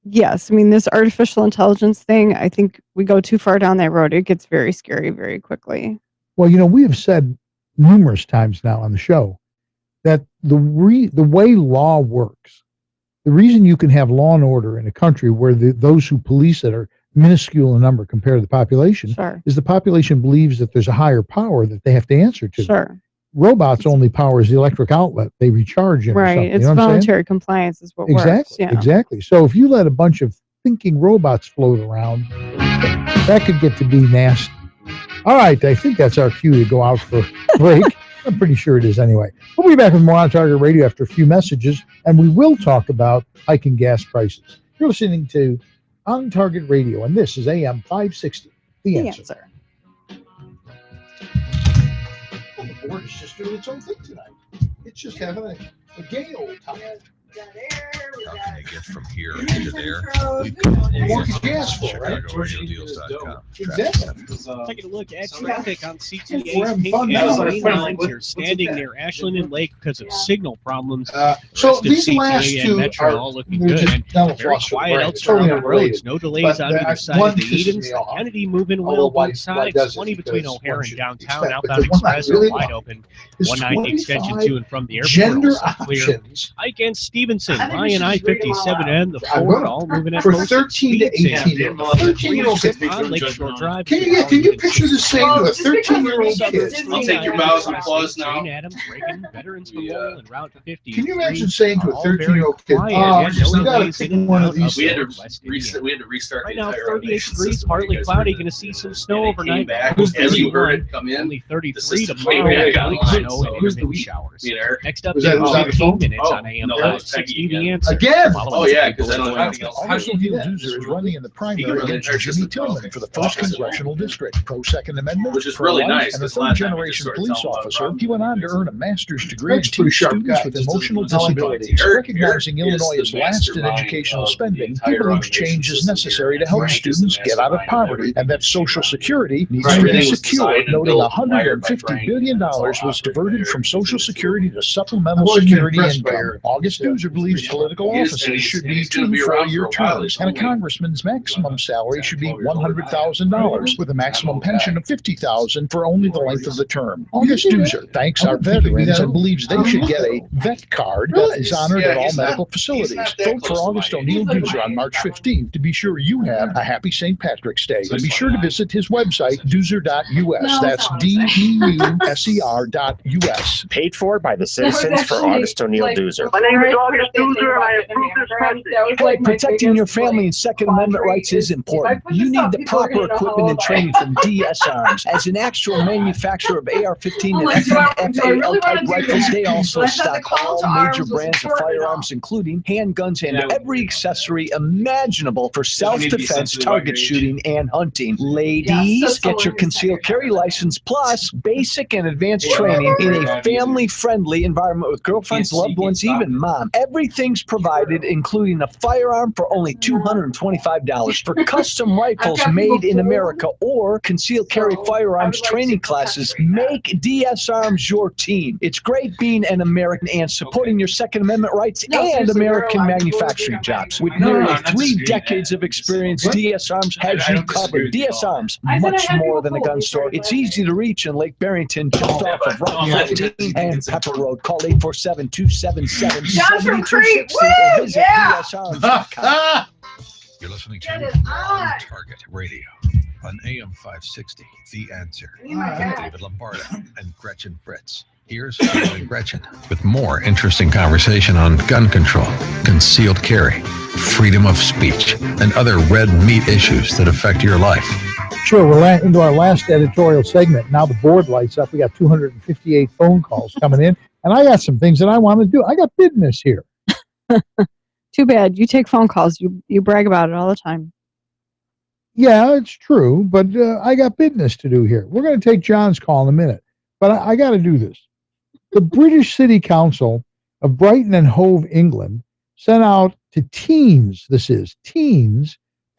yes, I mean, this artificial intelligence thing, I think we go too far down that road. It gets very scary very quickly. Well, we have said numerous times now on the show that the way law works, the reason you can have law and order in a country where those who police it are minuscule in number compared to the population, is the population believes that there's a higher power that they have to answer to. Robots' only power is the electric outlet they recharge in. Right. It's voluntary compliance is what works. Yeah. Exactly. So if you let a bunch of thinking robots float around, that could get to be nasty. All right. I think that's our cue to go out for a break. I'm pretty sure it is anyway. We'll be back with more on Target Radio after a few messages, and we will talk about hiking gas prices. You're listening to On Target Radio, and this is AM560, The Answer. Or it's just doing its own thing tonight. It's just having a gay old time. How can you get from here to there? We've got What you asked for, right? ChicagoRadioDeals.com. Exactly. Taking a look at traffic on We're CTA's having Pink fun and now. Green lines here, standing near Ashland and Lake because of signal problems. So Rest of these CTA last and two Metro are all looking good and very quiet elsewhere on the roads. No delays on either side of the Edens. The Kennedy moving well both sides. 20 between O'Hare and downtown. Outbound Express are wide open. 190 extension to and from the airport also clear. Ike and Stevenson, Ryan I-57 and the Ford all moving at for most 13 to 18. 13-year-old kid. on Lakeshore Drive. Can you picture this saying to a 13-year-old kid? I'll take your bows and applause now. Jane Adams, Reagan, Veterans Memorial, and Route 50. Can you imagine saying to a All very 13-year-old kid, quiet and you no got to delays pick in and one out of these? We had West to restart Right the now, entire 38 elevation degrees, system partly because cloudy. we're- Going to see some snow and it overnight. came back Almost as you heard 31. it come in. Only The 33 system tomorrow. came back Light online. snow So and who's the intermittent week? showers. Me and Eric. Next up, Was that in on the 15 phone? minutes Oh, on AM no, that was 560 Peggy The again. Answer. Again? Following Oh, yeah, the because I don't have August anything else. August Doozer is running in the primary against Jimmy Tillman for the 1st Congressional District, pro-Second Amendment, Which is really pro-life, nice, and a because a lot of times we third-generation just sort of police tell them about officer. problems. He went on to earn a master's degree and Greg's pretty teach sharp students guy. with Just emotional doesn't tell disabilities, anybody. recognizing Eric is Illinois' the last in mastermind educational of the spending. He entire believes automation change is system necessary here. to help Frank is the students get out of mastermind of poverty, everything and that that's Social here. Security needs to Everything be was secure, designed and noting built and wired by $150 Frank, billion and it's all was operated diverted by from Eric. Social Security to supplemental security income. August Doozer believes political offices should be 2 4-year terms, and a congressman's maximum salary should be $100,000, with a maximum pension of $50,000 for only the length of the term. August Doozer thanks our veterans and believes they should get a vet card that is honored at all medical facilities. Vote for August O'Neill Doozer on March 15th to be sure you have a happy St. Patrick's Day. And be sure to visit his website, doozer.us. That's DEUSER.us. Paid for by the citizens for August O'Neill Doozer. My name is August Doozer, and I approve this message. Hey, protecting your family and Second Amendment rights is important. You need the proper equipment and training from DS Arms. As an actual manufacturer of AR-15 and FAL type rifles, they also stock all major brands of firearms, including handguns and every accessory imaginable for self-defense, target shooting, and hunting. Ladies, get your concealed carry license plus basic and advanced training in a family-friendly environment with girlfriends, loved ones, even mom. Everything's provided, including a firearm for only $225 for custom rifles made in America or concealed carry firearms training classes. Make DS Arms your team. It's great being an American and supporting your Second Amendment rights and American manufacturing jobs. With nearly 3 decades of experience, DS Arms has you covered. DS Arms, much more than a gun store. It's easy to reach in Lake Barrington, just off of Route 15 and Pepper Road. Call 847-277-7260 or visit DSArms.com. You're listening to On Target Radio on AM560 The Answer with David Lombardo and Gretchen Fritz. Here's David and Gretchen with more interesting conversation on gun control, concealed carry, freedom of speech, and other red meat issues that affect your life. Sure, we're into our last editorial segment. Now the board lights up. We got 258 phone calls coming in, and I got some things that I want to do. I got business here. Too bad. You take phone calls. You brag about it all the time. Yeah, it's true, but I got business to do here. We're going to take John's call in a minute, but I got to do this. The British City Council of Brighton and Hove, England, sent out to teens,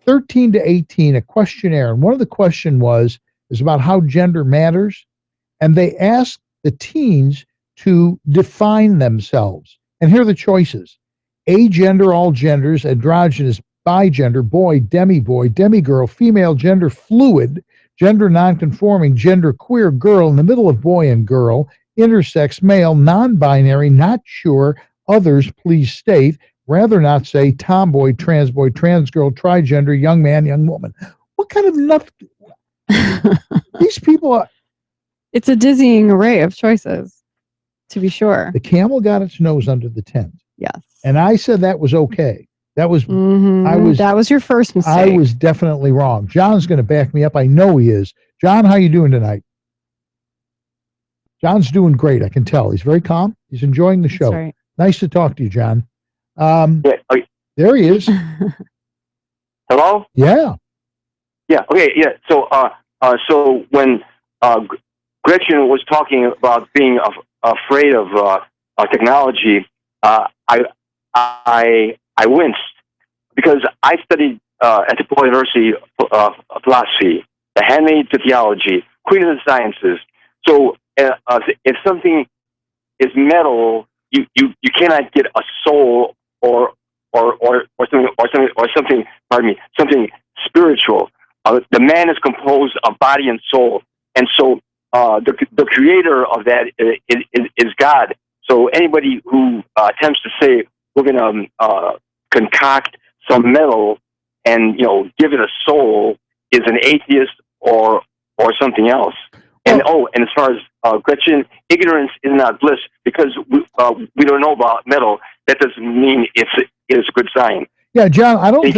13 to 18, a questionnaire. And one of the questions is about how gender matters. And they asked the teens to define themselves. And here are the choices: agender, all genders; androgynous, bigender, boy, demigirl, female, gender fluid, gender nonconforming, gender queer, girl, in the middle of boy and girl, intersex, male, non-binary, not sure, others, please state, rather not say, tomboy, trans boy, trans girl, trigender, young man, young woman. What kind of nut? These people are. It's a dizzying array of choices, to be sure. The camel got its nose under the tent. Yes. And I said that was okay. That was that was your first mistake. I was definitely wrong. John's going to back me up. I know he is. John, how you doing tonight? John's doing great. I can tell. He's very calm. He's enjoying the show. That's right. Nice to talk to you, John. Yeah, there he is. Hello? Yeah. Yeah. Okay. Yeah. So, so when Gretchen was talking about being afraid of technology, I winced because I studied at DePaul University philosophy, the handmaid to theology, queen of the sciences. So if something is metal, you cannot get a soul or something. Pardon me, something spiritual. The man is composed of body and soul, and so the creator of that is God. So anybody who attempts to say we're going to concoct some metal and give it a soul is an atheist or something else. And and as far as Gretchen, ignorance is not bliss, because we don't know about metal. That doesn't mean it's a good sign. Yeah, John, I don't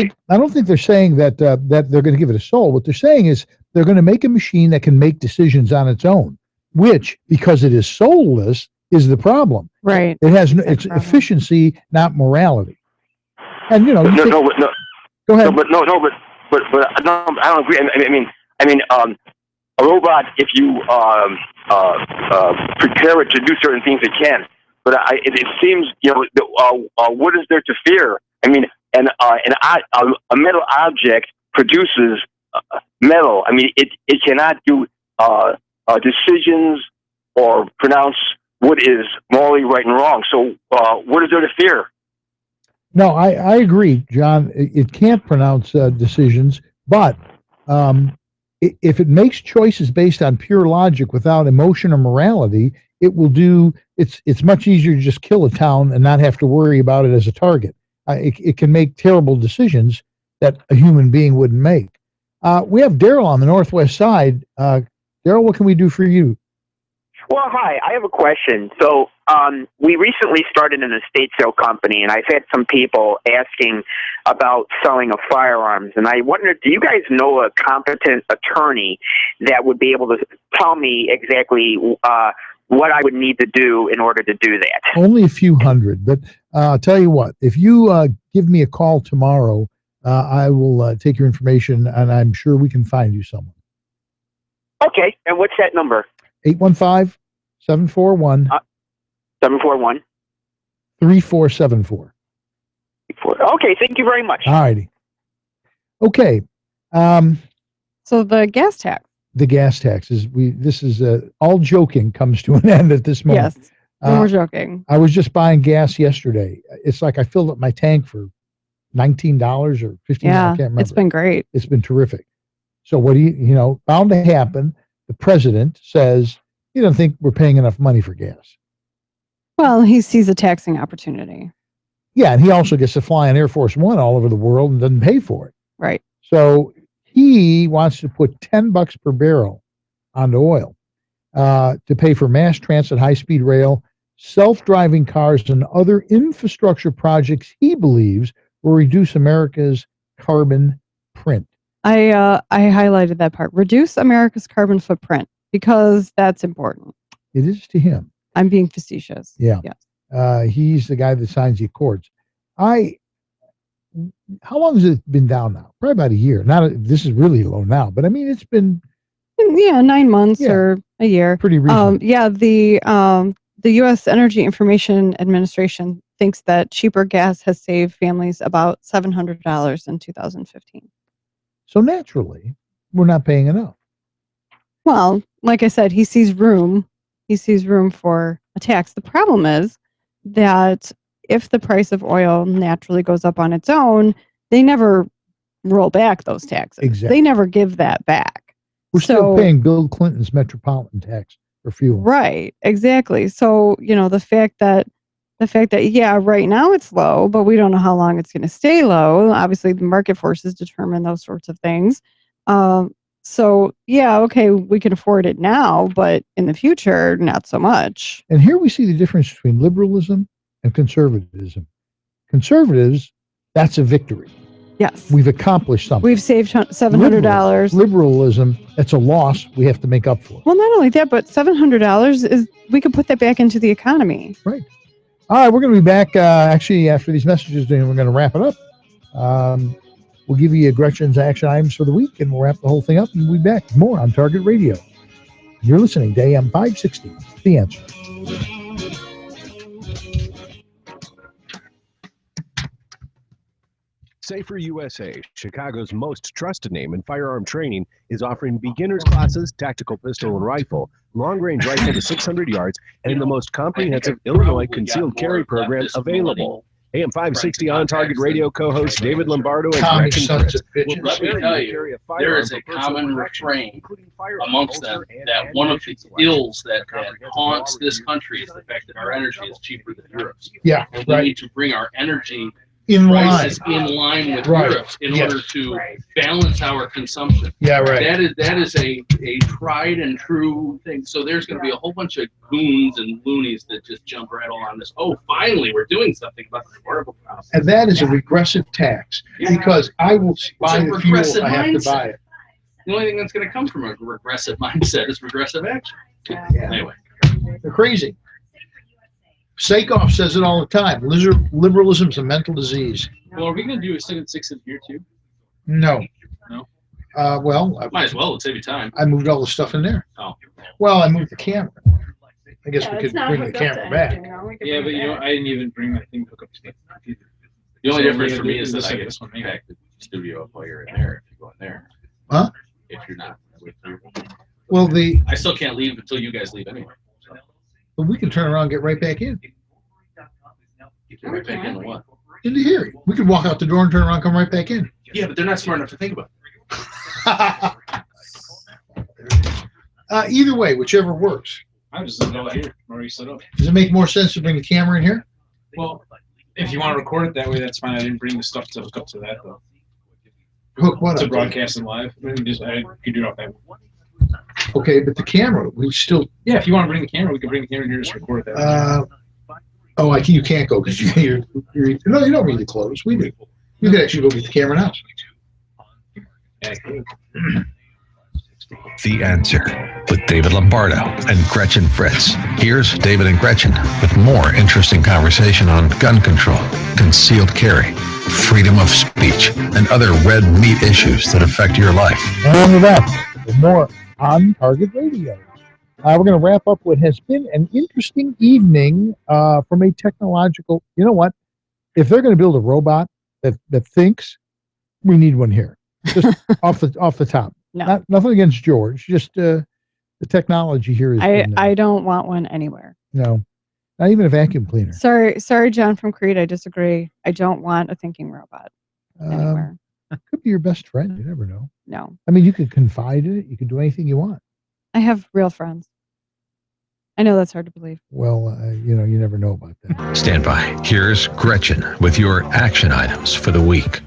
think they're saying that that they're going to give it a soul. What they're saying is they're going to make a machine that can make decisions on its own, which, because it is soulless, is the problem. Right. It has it's efficiency, not morality. And go ahead. I don't agree. I mean, a robot, if you prepare it to do certain things, it can. But it seems, what is there to fear? I mean, a metal object produces metal. I mean, it cannot do decisions or pronounce what is morally right and wrong. So what is there to fear? No, I agree, John. It can't pronounce decisions, but if it makes choices based on pure logic without emotion or morality, it will do. It's much easier to just kill a town and not have to worry about it as a target. It can make terrible decisions that a human being wouldn't make. We have Daryl on the Northwest side. Daryl, what can we do for you? Well, hi. I have a question. So we recently started an estate sale company, and I've had some people asking about selling of firearms. And I wondered, do you guys know a competent attorney that would be able to tell me exactly what I would need to do in order to do that? Only a few hundred, but I'll tell you what. If you give me a call tomorrow, I will take your information, and I'm sure we can find you someone. Okay. And what's that number? 815-741. 741. 3474. Okay, thank you very much. All righty. Okay. So the gas tax. The gas taxes. This is all joking comes to an end at this moment. Yes, we're joking. I was just buying gas yesterday. It's like I filled up my tank for $19 or $15. Yeah, I can't remember. it's been great. It's been terrific. So what do you bound to happen? The president says he doesn't think we're paying enough money for gas. Well, he sees a taxing opportunity. Yeah, and he also gets to fly on Air Force One all over the world and doesn't pay for it. Right. So he wants to put $10 per barrel onto oil to pay for mass transit, high-speed rail, self-driving cars, and other infrastructure projects he believes will reduce America's carbon print. I highlighted that part. Reduce America's carbon footprint, because that's important. It is to him. I'm being facetious. Yeah. Yes. He's the guy that signs the accords. How long has it been down now? Probably about a year. This is really low now, but I mean, it's been 9 months or a year. Pretty reasonable. The U.S. Energy Information Administration thinks that cheaper gas has saved families about $700 in 2015. So naturally, we're not paying enough. Well, like I said, he sees room for a tax. The problem is that if the price of oil naturally goes up on its own, they never roll back those taxes. Exactly. They never give that back. We're still paying Bill Clinton's metropolitan tax for fuel. Right, exactly. So, the fact that right now it's low, but we don't know how long it's going to stay low. Obviously, the market forces determine those sorts of things. So, okay, we can afford it now, but in the future, not so much. And here we see the difference between liberalism and conservatism. Conservatives, that's a victory. Yes. We've accomplished something. We've saved $700. Liberalism, that's a loss we have to make up for. Well, not only that, but $700 we could put that back into the economy. Right. All right, we're going to be back actually after these messages, and we're going to wrap it up. We'll give you Gretchen's action items for the week, and we'll wrap the whole thing up, and we'll be back with more on Target Radio. You're listening to AM560, The Answer. Safer USA, Chicago's most trusted name in firearm training, is offering beginners classes, tactical pistol and rifle, long-range rifle to 600 yards, and the most comprehensive Illinois concealed carry program available. AM560 On Target Radio co-hosts David Lombardo and Gretchen Fritz will Let me tell you, there is a common refrain amongst them that one of the ills that haunts this country is the fact that our energy is cheaper than Europe's. Yeah, and we right. need to bring our energy In prices line. in line with Right. Europe's in Yes. order to balance our consumption. Yeah, right. That is a tried and true thing. So there's going to be a whole bunch of goons and loonies that just jump right on this. Oh, finally, we're doing something about the affordable problem. And that is a regressive tax because I will buy the fuel I have to buy it. The only thing that's going to come from a regressive mindset is regressive action. Anyway. They're crazy. Sakoff says it all the time. Liberalism's a mental disease. Well, are we going to do a 6 in here too? No. No. Well, Might as well. It'll save you time. I moved all the stuff in there. Oh. Well, I moved the camera. I guess we could bring the camera back. Yeah, but I didn't even bring my thing hook up to the The only So difference we for gotta me do is this that I one, get this one, to maybe. pack the studio up while you're in there if you go in there. Huh? If you're not with you. Well, I still can't leave until you guys leave anyway. So. But we can turn around and get right back in. Get right back into what? Into here. We could walk out the door and turn around, come right back in. Yeah, but they're not smart enough to think about it. Either way, whichever works. I just leave it all here. I'm already set up. Does it make more sense to bring the camera in here? Well, if you want to record it that way, that's fine. I didn't bring the stuff to hook up to that though. Hook what To up? broadcasting live. I could do it off that. Okay, but the camera, we still. Yeah, if you want to bring the camera, we can bring the camera here and just record it that way. You can't go because you're. No, you don't need to close. We do. You could actually go get the camera now. The Answer with David Lombardo and Gretchen Fritz. Here's David and Gretchen with more interesting conversation on gun control, concealed carry, freedom of speech, and other red meat issues that affect your life. And with that, with more on Target Radio. We're going to wrap up what has been an interesting evening from a technological. You know what? If they're going to build a robot that thinks, we need one here. Just off the top. No. Nothing against George. Just the technology here is. I don't want one anywhere. No, not even a vacuum cleaner. Sorry, John from Creed. I disagree. I don't want a thinking robot anywhere. Could be your best friend. You never know. No. I mean, you could confide in it. You could do anything you want. I have real friends. I know that's hard to believe. Well, you never know about that. Stand by. Here's Gretchen with your action items for the week.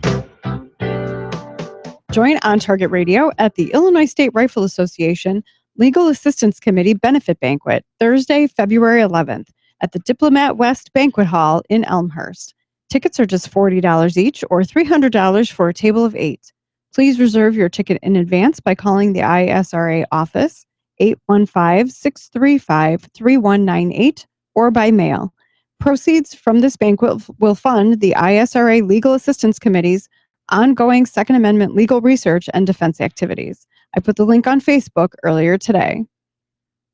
Join On Target Radio at the Illinois State Rifle Association Legal Assistance Committee Benefit Banquet, Thursday, February 11th, at the Diplomat West Banquet Hall in Elmhurst. Tickets are just $40 each or $300 for a table of 8. Please reserve your ticket in advance by calling the ISRA office, 815-635-3198, or by mail. Proceeds from this banquet will fund the ISRA Legal Assistance Committee's ongoing Second Amendment legal research and defense activities. I put the link on Facebook earlier today.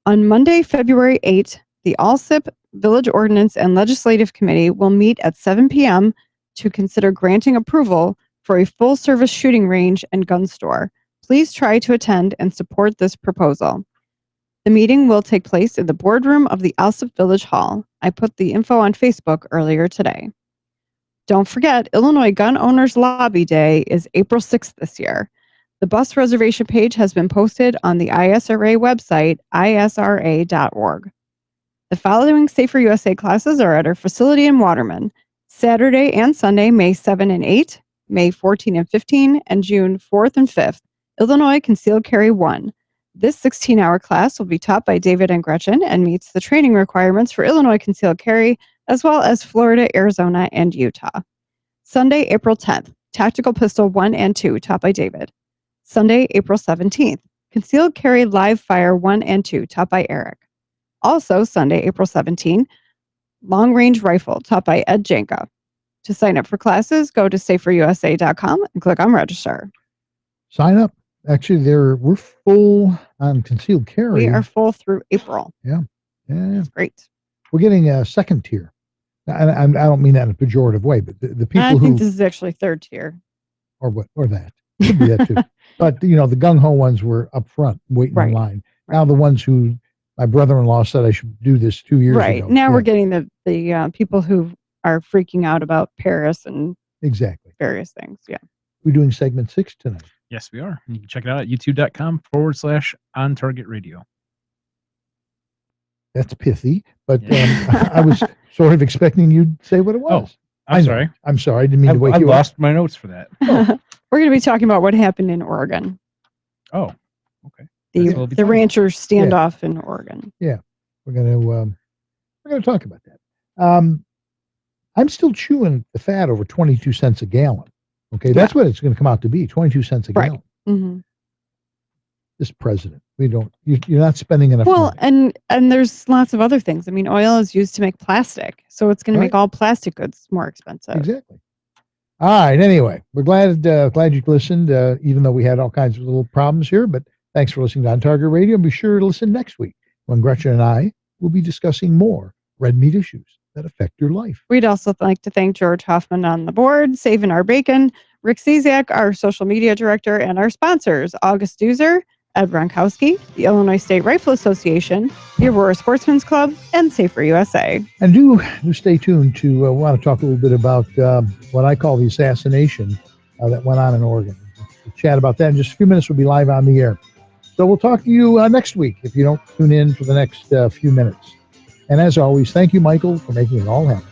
On Monday, February 8th, the ALSIP Village Ordinance and Legislative Committee will meet at 7 p.m. to consider granting approval for a full-service shooting range and gun store. Please try to attend and support this proposal. The meeting will take place in the boardroom of the ALSIP Village Hall. I put the info on Facebook earlier today. Don't forget, Illinois Gun Owners Lobby Day is April 6th this year. The bus reservation page has been posted on the ISRA website, isra.org. The following Safer USA classes are at our facility in Waterman, Saturday and Sunday, May 7 and 8, May 14 and 15, and June 4th and 5th, Illinois Concealed Carry 1. This 16-hour class will be taught by David and Gretchen and meets the training requirements for Illinois Concealed Carry, as well as Florida, Arizona, and Utah. Sunday, April 10th, Tactical Pistol 1 and 2, taught by David. Sunday, April 17th, Concealed Carry Live Fire 1 and 2, taught by Eric. Also, Sunday, April 17th, Long Range Rifle, taught by Ed Janka. To sign up for classes, go to saferusa.com and click on Register. Sign up. Actually, we're full on concealed carry. We are full through April. Yeah. Great. We're getting a second tier. I don't mean that in a pejorative way, but the people I think this is actually third tier. or that could be that too. But the gung ho ones were up front waiting in line. Now the ones who my brother-in-law said I should do this 2 years ago. Right now we're getting the people who are freaking out about Paris and various things. Yeah. We're doing segment 6 tonight. Yes, we are. You can check it out at youtube.com/OnTargetRadio. That's pithy, but I was sort of expecting you'd say what it was. I'm sorry. I'm sorry. I didn't mean to wake I you up. lost my notes for that. We're going to be talking about what happened in Oregon. Oh, okay. The rancher standoff in Oregon. Yeah, we're going to talk about that. I'm still chewing the fat over 22 cents a gallon. Okay, that's what it's going to come out to be, 22 cents a gallon. Mm-hmm. This president, you're not spending enough Well, money. and there's lots of other things. I mean, oil is used to make plastic, so it's going to make all plastic goods more expensive. Exactly. All right. Anyway, we're glad you listened, even though we had all kinds of little problems here. But thanks for listening to On Target Radio. Be sure to listen next week when Gretchen and I will be discussing more red meat issues that affect your life. We'd also like to thank George Hoffman on the board, Saving Our Bacon, Rick Cizak, our social media director, and our sponsors, August Duzer, Ed Ronkowski, the Illinois State Rifle Association, the Aurora Sportsman's Club, and Safer USA. And do stay tuned to want to talk a little bit about what I call the assassination that went on in Oregon. We'll chat about that in just a few minutes. We'll be live on the air. So we'll talk to you next week if you don't tune in for the next few minutes. And as always, thank you, Michael, for making it all happen.